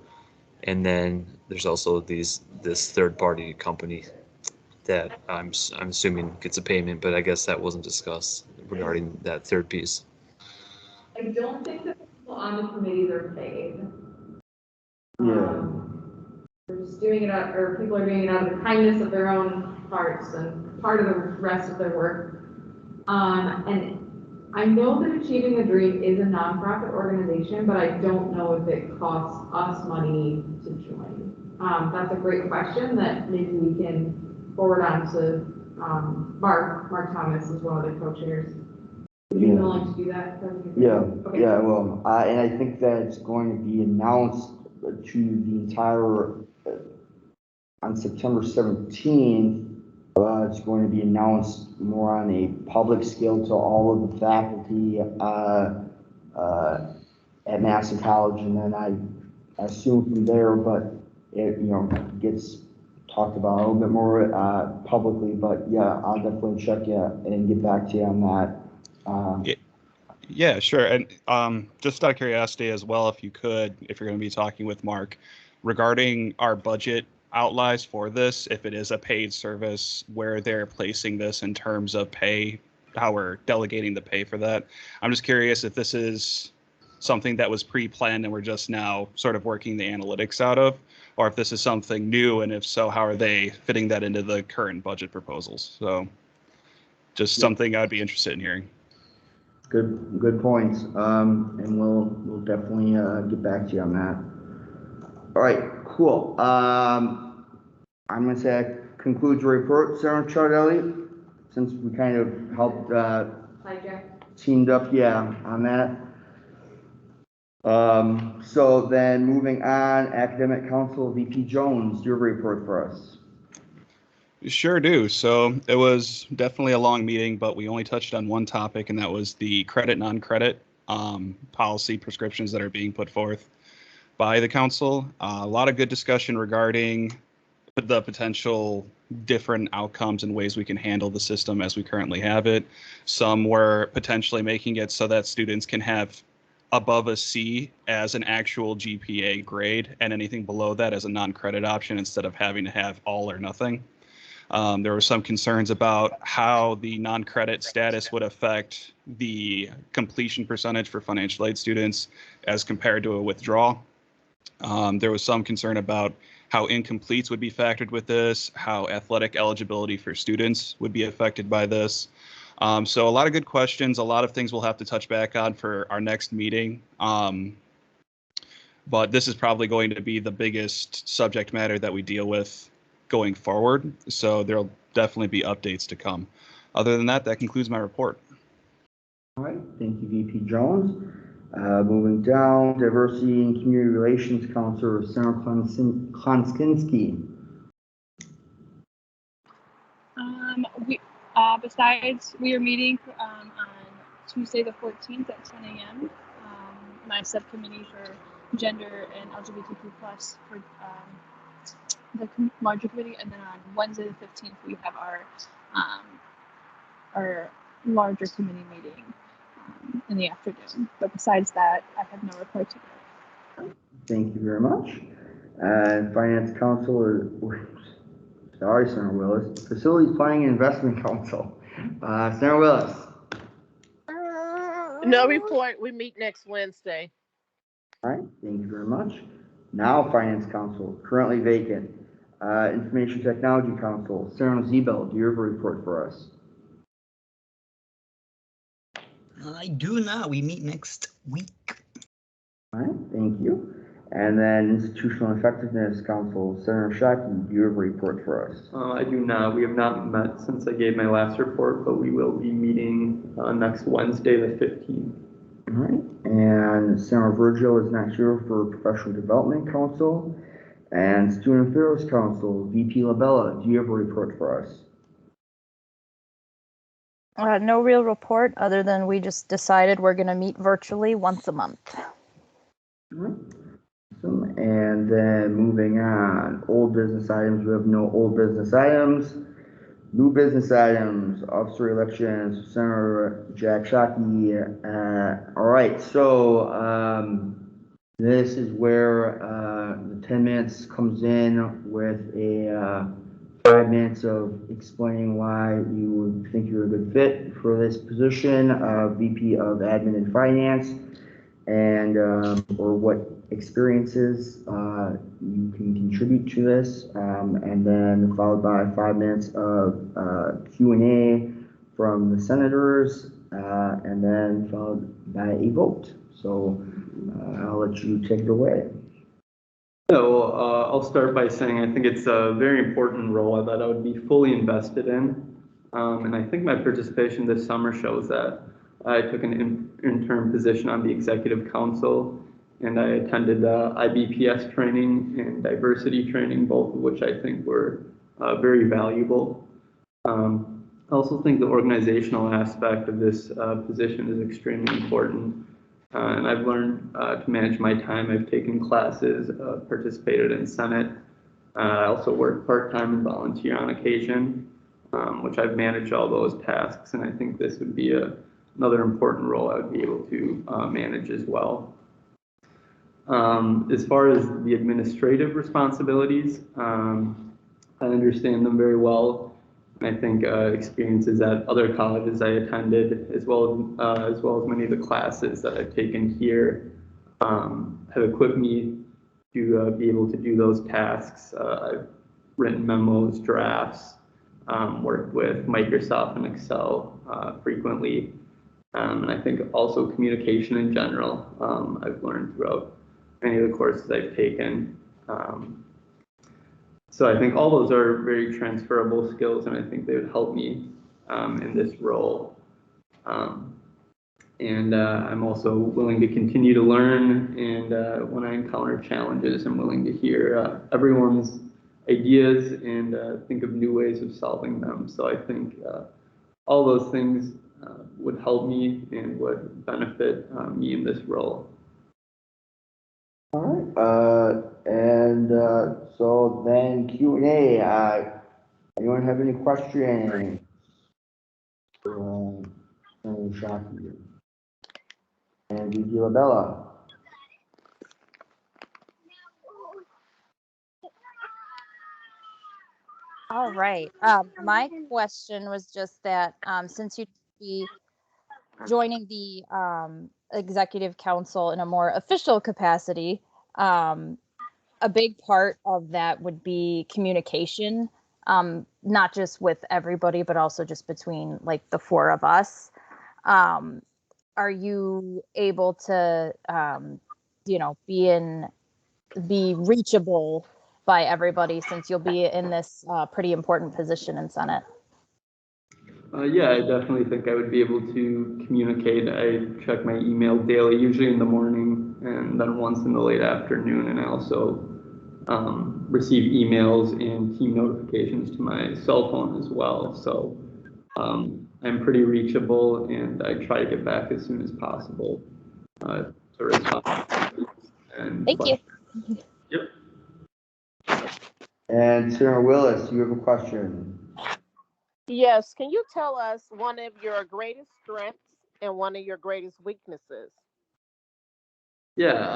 and then there's also this third-party company that I'm assuming gets a payment, but I guess that wasn't discussed regarding that third piece. I don't think that people on the committees are paid. Yeah. They're just doing it out, or people are doing it out of the kindness of their own hearts and part of the rest of their work. And I know that Achieving the Dream is a nonprofit organization, but I don't know if it costs us money to join. That's a great question that maybe we can forward on to Mark Thomas is one of the co-chairs. Would you be willing to do that? Yeah, Okay. yeah, well, and I think that it's going to be announced to the entire, on September 17th, it's going to be announced more on a public scale to all of the faculty at Madison College, and then I assume from there, but it, gets talked about a little bit more publicly, but yeah, I'll definitely check you and get back to you on that. Yeah, sure. And just out of curiosity as well, if you're going to be talking with Mark regarding our budget outlays for this, if it is a paid service, where they're placing this in terms of pay, how we're delegating the pay for that. I'm just curious if this is something that was pre-planned and we're just now sort of working the analytics out of, or if this is something new, and if so, how are they fitting that into the current budget proposals? So just something I'd be interested in hearing. Good points. And we'll definitely get back to you on that. All right, cool. I'm gonna say that concludes your report, Sarah Chardelli, since we kind of helped teamed up, on that. So then moving on, Academic Council, VP Jones, your report for us. Sure do. So it was definitely a long meeting, but we only touched on one topic, and that was the credit, non-credit policy prescriptions that are being put forth by the council. A lot of good discussion regarding the potential different outcomes and ways we can handle the system as we currently have it. Some were potentially making it so that students can have above a C as an actual GPA grade, and anything below that as a non-credit option instead of having to have all or nothing. There were some concerns about how the non-credit status would affect the completion percentage for financial aid students as compared to a withdrawal. There was some concern about how incompletes would be factored with this, how athletic eligibility for students would be affected by this. So a lot of good questions, a lot of things we'll have to touch back on for our next meeting. But this is probably going to be the biggest subject matter that we deal with going forward. So there'll definitely be updates to come. Other than that, that concludes my report. All right, thank you, VP Jones. Moving down, Diversity and Community Relations Counselor, Sarah Klonskinski. We are meeting on Tuesday the 14th at 10 a.m. My subcommittee for gender and LGBTQ+ for the larger committee, and then on Wednesday the 15th we have our larger committee meeting in the afternoon. But besides that, I have no report to give. Thank you very much. Finance Council, sorry, Senator Willis. Facilities Planning and Investment Council, Senator Willis. No report. We meet next Wednesday. All right, thank you very much. Now, Finance Council, currently vacant. Information Technology Council, Sarah Zebel, do you have a report for us? I do not. We meet next week. All right, thank you. And then Institutional Effectiveness Council, Senator Shockey, do you have a report for us? I do not. We have not met since I gave my last report, but we will be meeting next Wednesday, the 15th. All right, and Senator Virgil is not here for Professional Development Council. And Student Affairs Council, VP Labella, do you have a report for us? No real report other than we just decided we're going to meet virtually once a month. All right. Awesome. And then moving on, old business items. We have no old business items. New business items, officer elections, Senator Jack Shockey. All right, so this is where the 10 minutes comes in with a 5 minutes of explaining why you would think you're a good fit for this position of VP of Admin and Finance, and or what experiences you can contribute to this, and then followed by 5 minutes of Q&A from the senators, and then followed by a vote. So I'll let you take it away. So I'll start by saying I think it's a very important role that I would be fully invested in. And I think my participation this summer shows that. I took an interim position on the Executive Council, and I attended IBPS training and diversity training, both of which I think were very valuable. I also think the organizational aspect of this position is extremely important. And I've learned to manage my time. I've taken classes, participated in Senate. I also work part-time and volunteer on occasion, which I've managed all those tasks. And I think this would be another important role I would be able to manage as well. As far as the administrative responsibilities, I understand them very well. I think experiences at other colleges I attended, as well as many of the classes that I've taken here, have equipped me to be able to do those tasks. I've written memos, drafts, worked with Microsoft and Excel frequently, and I think also communication in general. I've learned throughout many of the courses I've taken. So I think all those are very transferable skills, and I think they would help me in this role. And I'm also willing to continue to learn, and when I encounter challenges, I'm willing to hear everyone's ideas and think of new ways of solving them. So I think all those things would help me and would benefit me in this role. All right, so then Q&A. Anyone have any questions? Shockey and VP Labella. All right. My question was just that since you'd be joining the Executive Council in a more official capacity, a big part of that would be communication, not just with everybody, but also just between like the four of us. Are you able to, be reachable by everybody since you'll be in this pretty important position in Senate? Yeah, I definitely think I would be able to communicate. I check my email daily, usually in the morning, and then once in the late afternoon. And I also receive emails and team notifications to my cell phone as well. So I'm pretty reachable, and I try to get back as soon as possible to respond. Thank you. Yep. And Senator Willis, you have a question. Yes, can you tell us one of your greatest strengths and one of your greatest weaknesses? Yeah,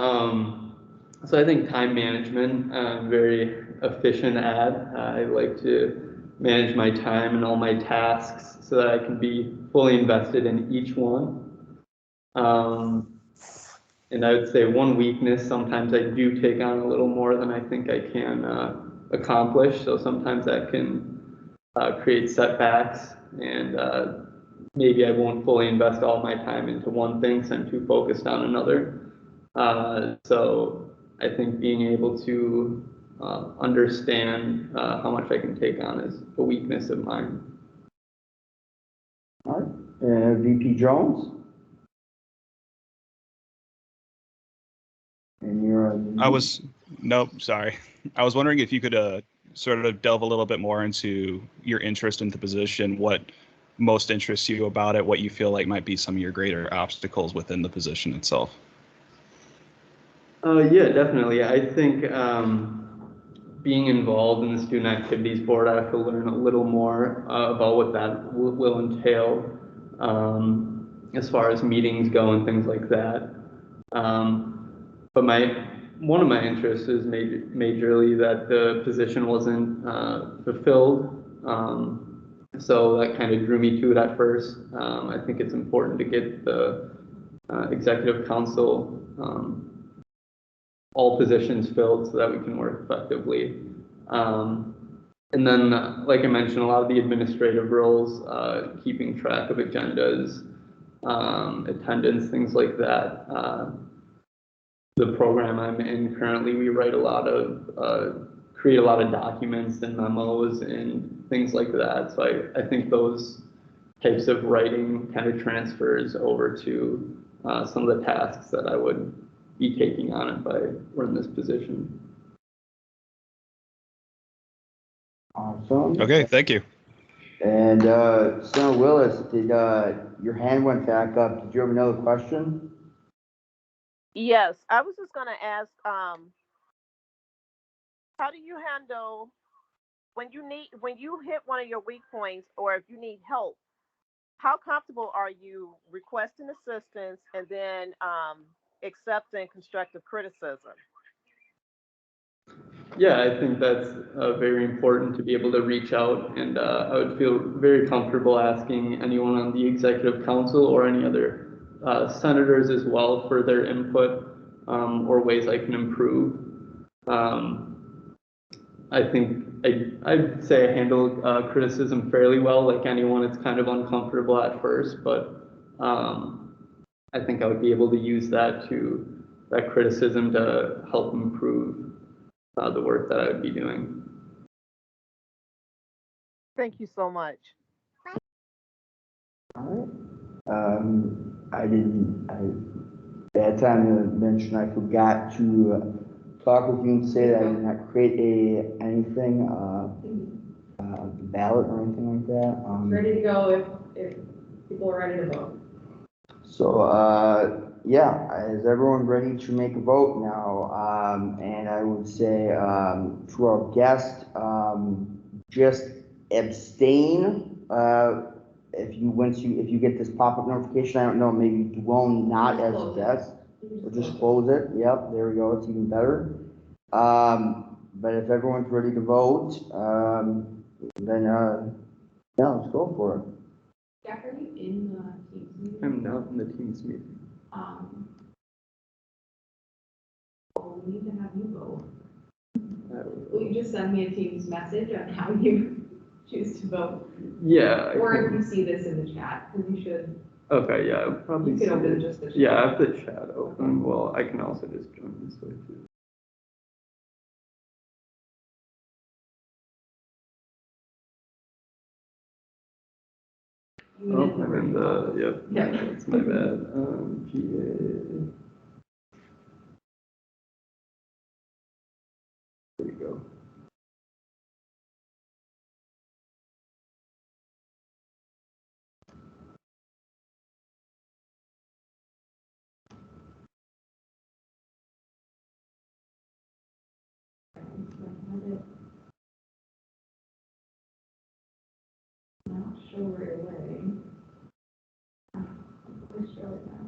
so I think time management, I'm very efficient at. I like to manage my time and all my tasks so that I can be fully invested in each one. And I would say one weakness, sometimes I do take on a little more than I think I can accomplish. So sometimes that can create setbacks, and maybe I won't fully invest all my time into one thing because I'm too focused on another. So I think being able to understand how much I can take on is a weakness of mine. All right, VP Jones? And you're. Nope, sorry. I was wondering if you could sort of delve a little bit more into your interest in the position, what most interests you about it, what you feel like might be some of your greater obstacles within the position itself. Yeah, definitely. I think being involved in the Student Activities Board, I have to learn a little more about what that will entail as far as meetings go and things like that. But one of my interests is majorly that the position wasn't fulfilled. So that kind of drew me to it at first. I think it's important to get the executive council all positions filled so that we can work effectively. And then, like I mentioned, a lot of the administrative roles, keeping track of agendas, attendance, things like that. The program I'm in currently, we write create a lot of documents and memos and things like that. So I think those types of writing kind of transfers over to some of the tasks that I would be taking on if I were in this position. Awesome. Okay, thank you. And Senator Willis, did your hand went back up? Did you have another question? Yes, I was just gonna ask, how do you handle when you hit one of your weak points, or if you need help? How comfortable are you requesting assistance and then accepting constructive criticism? Yeah, I think that's very important to be able to reach out, and I would feel very comfortable asking anyone on the executive council or any other senators as well for their input or ways I can improve. I think I'd say I handle criticism fairly well. Like anyone, it's kind of uncomfortable at first, but I think I would be able to use that criticism to help improve the work that I would be doing. Thank you so much. All right. Bad time to mention, I forgot to talk with you and say that I did not create anything, ballot or anything like that. Ready to go if people are ready to vote. So, yeah, is everyone ready to make a vote now? And I would say, to our guest, just abstain, if you get this pop-up notification. I don't know, maybe Dwell not as a guest, or just close it. Yep, there we go, it's even better. But if everyone's ready to vote, then, yeah, let's go for it. Jack, are you in the Teams meeting? I'm not in the Teams meeting. We'll need to have you vote. Will you just send me a Teams message on how you choose to vote? Yeah. Or if you see this in the chat, because you should. Okay, yeah, I'll probably. You could open just the chat. Yeah, I have the chat open. Well, I can also just join this way too. Oh, I'm in the, yep, that's my bad. GA. There you go. Not show right away. Let's show it now.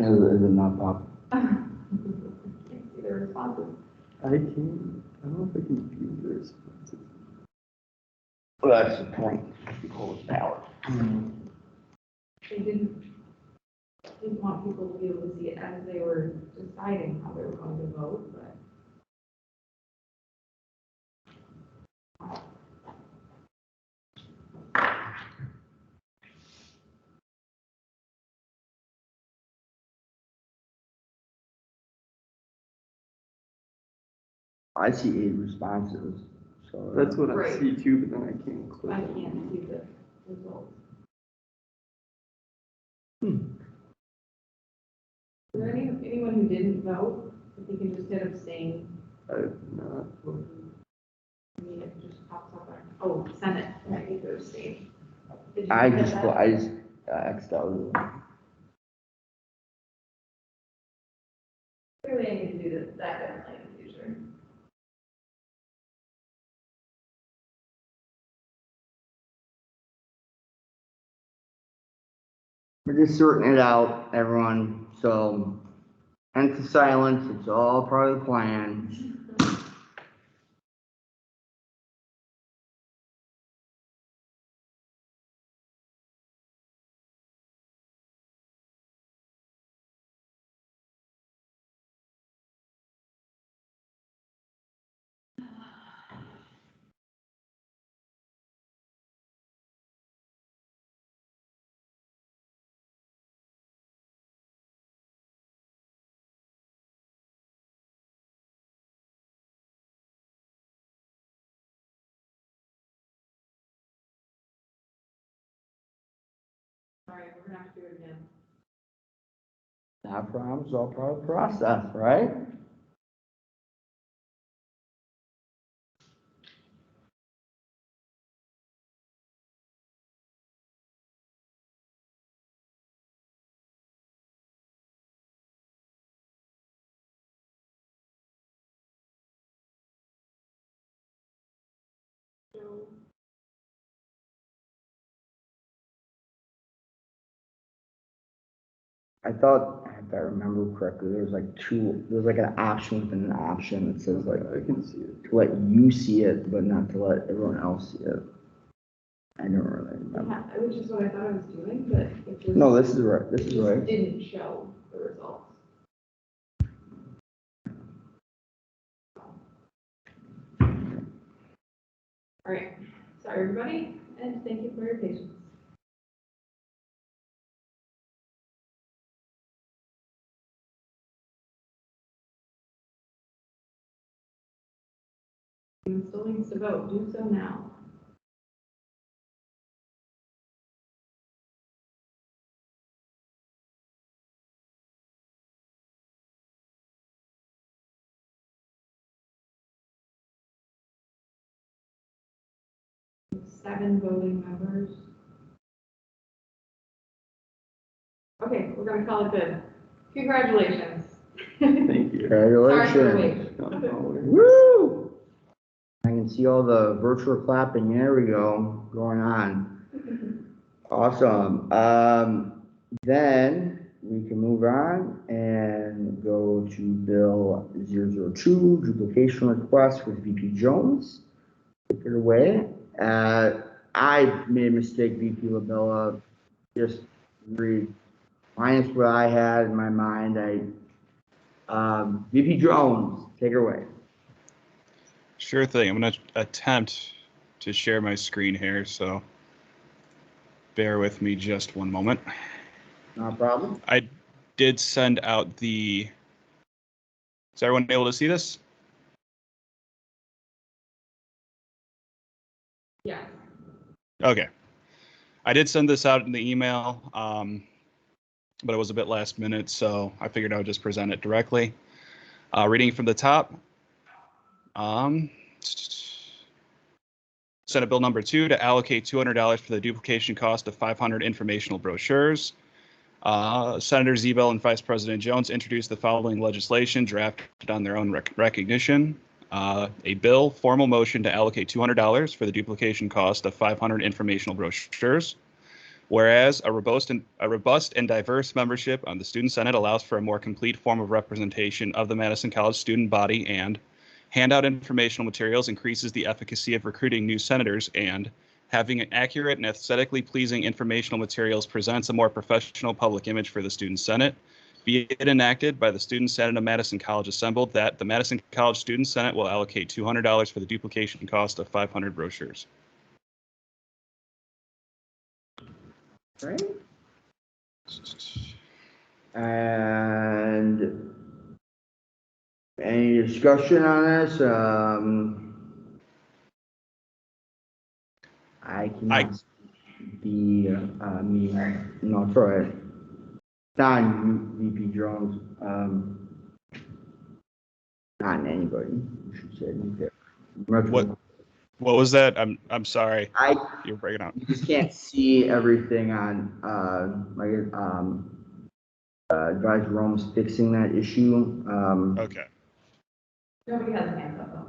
Is it not pop? Can't see the responses. I don't know if I can view the responses. Well, that's the point. Hold power. They didn't want people to be able to see it as they were deciding how they were going to vote, but. I see 8 responses, so. That's what I Right. see too, but then I can't click. I can't see the results. Is there anyone who didn't vote, if you can just hit abstain, I've not. I mean, it just pops up there. Oh, Senate, I need to abstain. Did you I hit just, that? X'd out. Clearly I need to do that differently in the future. We're just sorting it out, everyone, so, hence the silence, it's all part of the plan. Sorry, we're gonna have to do it again. Not problems, all part of the process, right? I thought, if I remember correctly, there's like an option within an option that says like, I can see it. to let you see it, but not to let everyone else see it. I don't really remember. Yeah, which is what I thought I was doing, but it just. No, this is right, this it is just right. didn't show the results. All right, sorry, everybody, and thank you for your patience. Anyone still needs to vote, do so now. Seven voting members. Okay, we're gonna call it good. Congratulations. Thank you. Sorry for the Congratulations. wait. Woo! I can see all the virtual clapping, there we go, going on. Awesome. Then we can move on and go to Bill 002, duplication request with VP Jones. Take it away. I made a mistake, VP Labella. Just read minus what I had in my mind. VP Jones, take it away. Sure thing. I'm going to attempt to share my screen here, so bear with me just one moment. No problem. I did send out the... Is everyone able to see this? Yeah. Okay. I did send this out in the email, but it was a bit last minute, so I figured I would just present it directly. Reading from the top. Senate Bill number 2 to allocate $200 for the duplication cost of 500 informational brochures. Senator Zebel and Vice President Jones introduced the following legislation drafted on their own recognition. A bill, formal motion to allocate $200 for the duplication cost of 500 informational brochures. Whereas a robust and diverse membership on the Student Senate allows for a more complete form of representation of the Madison College student body, and handout informational materials increases the efficacy of recruiting new senators, and having an accurate and aesthetically pleasing informational materials presents a more professional public image for the Student Senate. Be it enacted by the Student Senate of Madison College assembled that the Madison College Student Senate will allocate $200 for the duplication cost of 500 brochures. Right. And any discussion on this? I cannot be, no, it's all right. Not VP Jones, not anybody, you should say. What was that? I'm sorry. You're breaking up. You just can't see everything on, Advisor Rome's fixing that issue. Okay. Nobody has hands up though.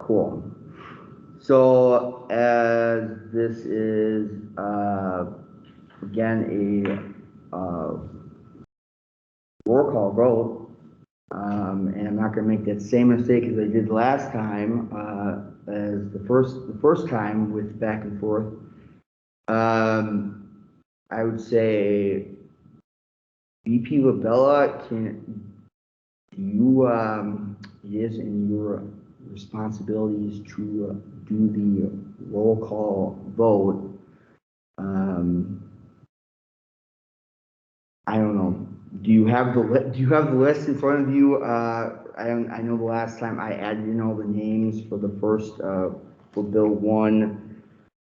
Cool. So as this is, again, a roll call vote, and I'm not gonna make that same mistake as I did last time, as the first time with back and forth. I would say VP Labella, it is in your responsibilities to do the roll call vote. I don't know. Do you have the list in front of you? I know the last time I added in all the names for the first for Bill 1.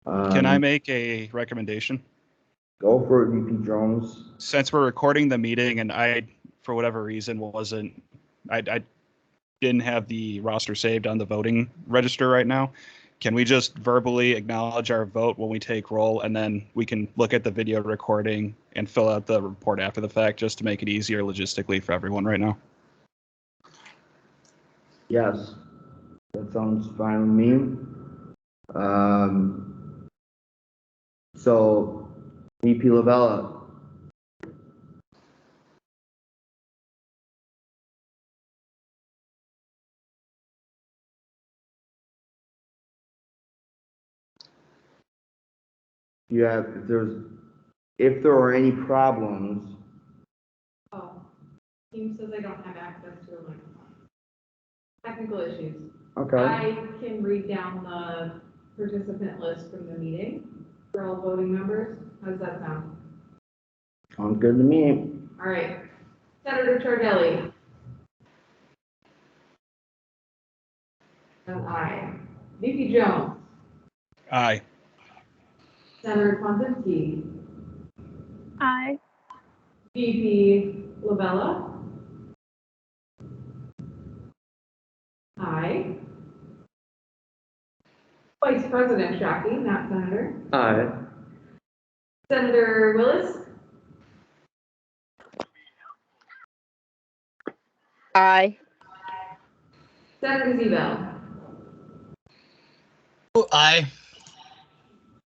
Can I make a recommendation? Go for it, VP Jones. Since we're recording the meeting and I, for whatever reason, I didn't have the roster saved on the voting register right now, can we just verbally acknowledge our vote when we take roll, and then we can look at the video recording and fill out the report after the fact, just to make it easier logistically for everyone right now? Yes, that sounds fine with me. So VP Labella. If there are any problems. Oh, Teams says I don't have access to a microphone. Technical issues. Okay. I can read down the participant list from the meeting for all voting members. How does that sound? Sounds good to me. All right. Senator Tardelli. An aye. VP Jones. Aye. Senator Konzinski. Aye. VP Labella. Aye. Vice President Shockey, not Senator. Aye. Senator Willis. Aye. Senator Zebel. Aye.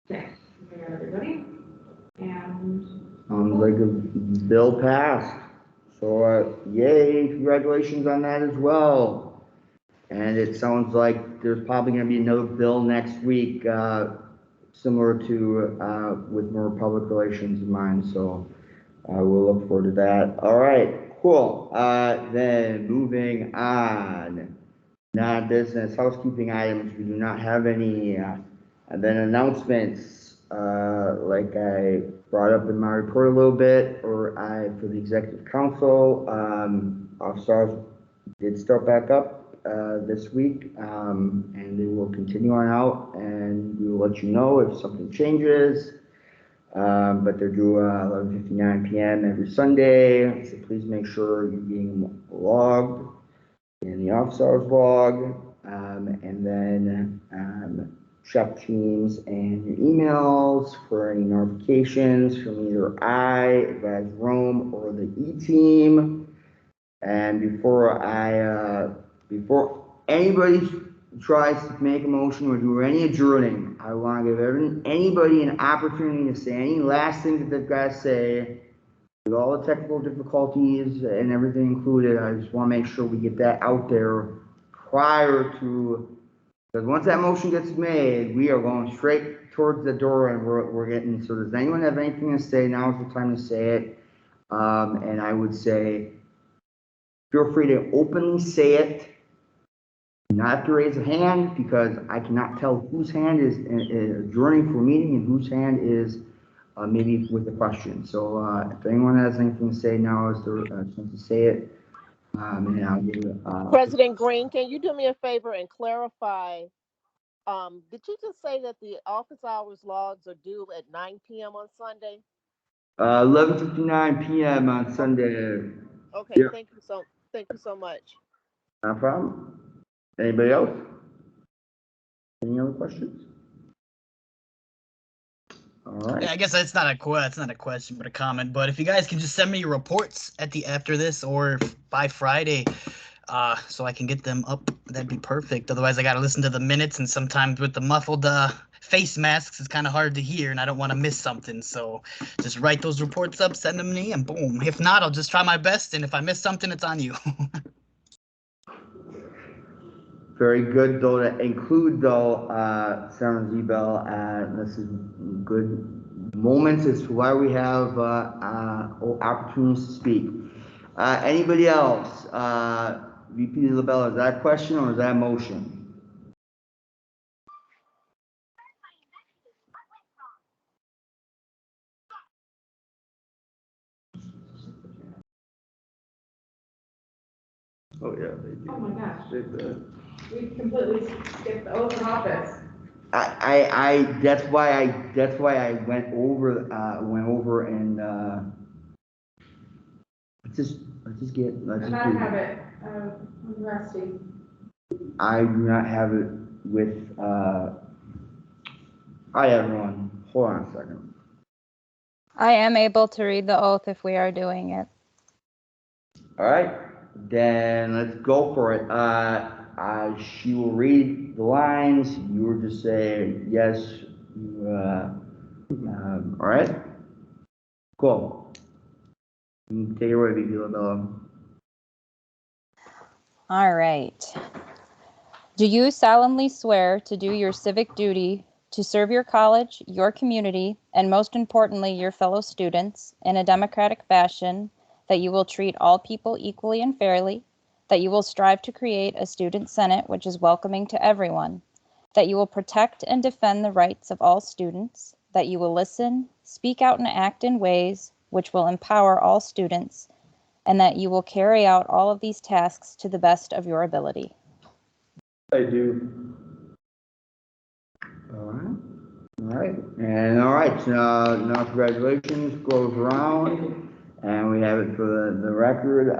Okay, we got everybody. And Sounds like a bill passed. So, yay, congratulations on that as well. And it sounds like there's probably gonna be another bill next week, similar to, with more public relations in mind, so, we'll look forward to that. All right, cool. Then moving on. Non-business housekeeping items, we do not have any, and then announcements, like I brought up in my report a little bit, for the executive council, All-Stars did start back up this week, and they will continue on out, and we will let you know if something changes. But they're due 11:59 p.m. every Sunday, so please make sure you're being logged in the All-Stars log, and then check Teams and your emails for any notifications from either Advisor Rome, or the E-Team. And before anybody tries to make a motion or do any adjourning, I want to give anybody an opportunity to say any last thing that they've got to say. With all the technical difficulties and everything included, I just want to make sure we get that out there prior to, because once that motion gets made, we are going straight towards the door and we're getting, so does anyone have anything to say? Now's the time to say it. And I would say, feel free to openly say it. You not have to raise a hand because I cannot tell whose hand is adjourning for a meeting and whose hand is maybe with a question. So if anyone has anything to say, now is the chance to say it. And I'll give it, President Green, can you do me a favor and clarify? Did you just say that the office hours logs are due at 9 p.m. on Sunday? 11:59 p.m. on Sunday. Okay, Yeah. thank you so much. No problem. Anybody else? Any other questions? All right. Yeah, I guess that's not a question, but a comment. But if you guys can just send me your reports after this or by Friday, so I can get them up, that'd be perfect. Otherwise, I got to listen to the minutes, and sometimes with the muffled face masks, it's kind of hard to hear, and I don't want to miss something. So just write those reports up, send them to me, and boom. If not, I'll just try my best, and if I miss something, it's on you. Very good, though, to include, though, Senator Zebel, this is good moments as to why we have opportunities to speak. Anybody else? VP LaBella, is that a question or is that a motion? Oh, yeah, they do. Oh my gosh, They do. we completely skipped the oath of office. That's why I went over and, let's I have it, I'm rusty. I do not have it with, hi, everyone. Hold on a second. I am able to read the oath if we are doing it. All right, then let's go for it. She will read the lines. You will just say yes. All right. Cool. You can take it away, VP LaBella. All right. Do you solemnly swear to do your civic duty, to serve your college, your community, and most importantly, your fellow students in a democratic fashion, that you will treat all people equally and fairly, that you will strive to create a student senate which is welcoming to everyone, that you will protect and defend the rights of all students, that you will listen, speak out, and act in ways which will empower all students, and that you will carry out all of these tasks to the best of your ability? I do. All right. All right. And all right. So now congratulations goes around, and we have it for the record.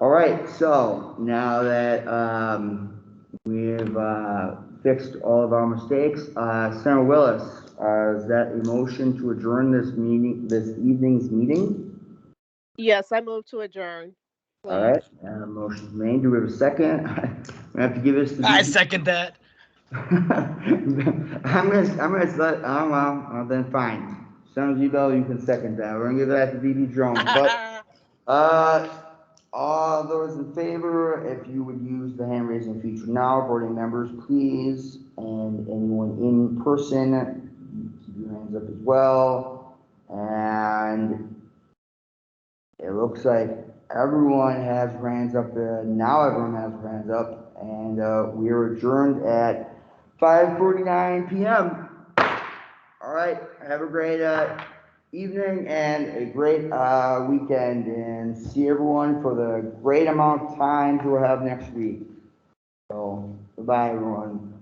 All right. So now that we've fixed all of our mistakes, Senator Willis, is that a motion to adjourn this evening's meeting? Yes, I move to adjourn. All right. Motion made. Do we have a second? We have to give this to. I second that. I'm gonna let, oh, well, then fine. Senator Zebel, you can second that. We're gonna give that to VP Jones, but, all those in favor, if you would use the hand raising feature now, voting members, please, and anyone in person, keep your hands up as well, and it looks like everyone has their hands up there. Now everyone has their hands up, and we are adjourned at 5:49 p.m. All right, have a great evening and a great weekend, and see everyone for the great amount of times we'll have next week. So, goodbye, everyone.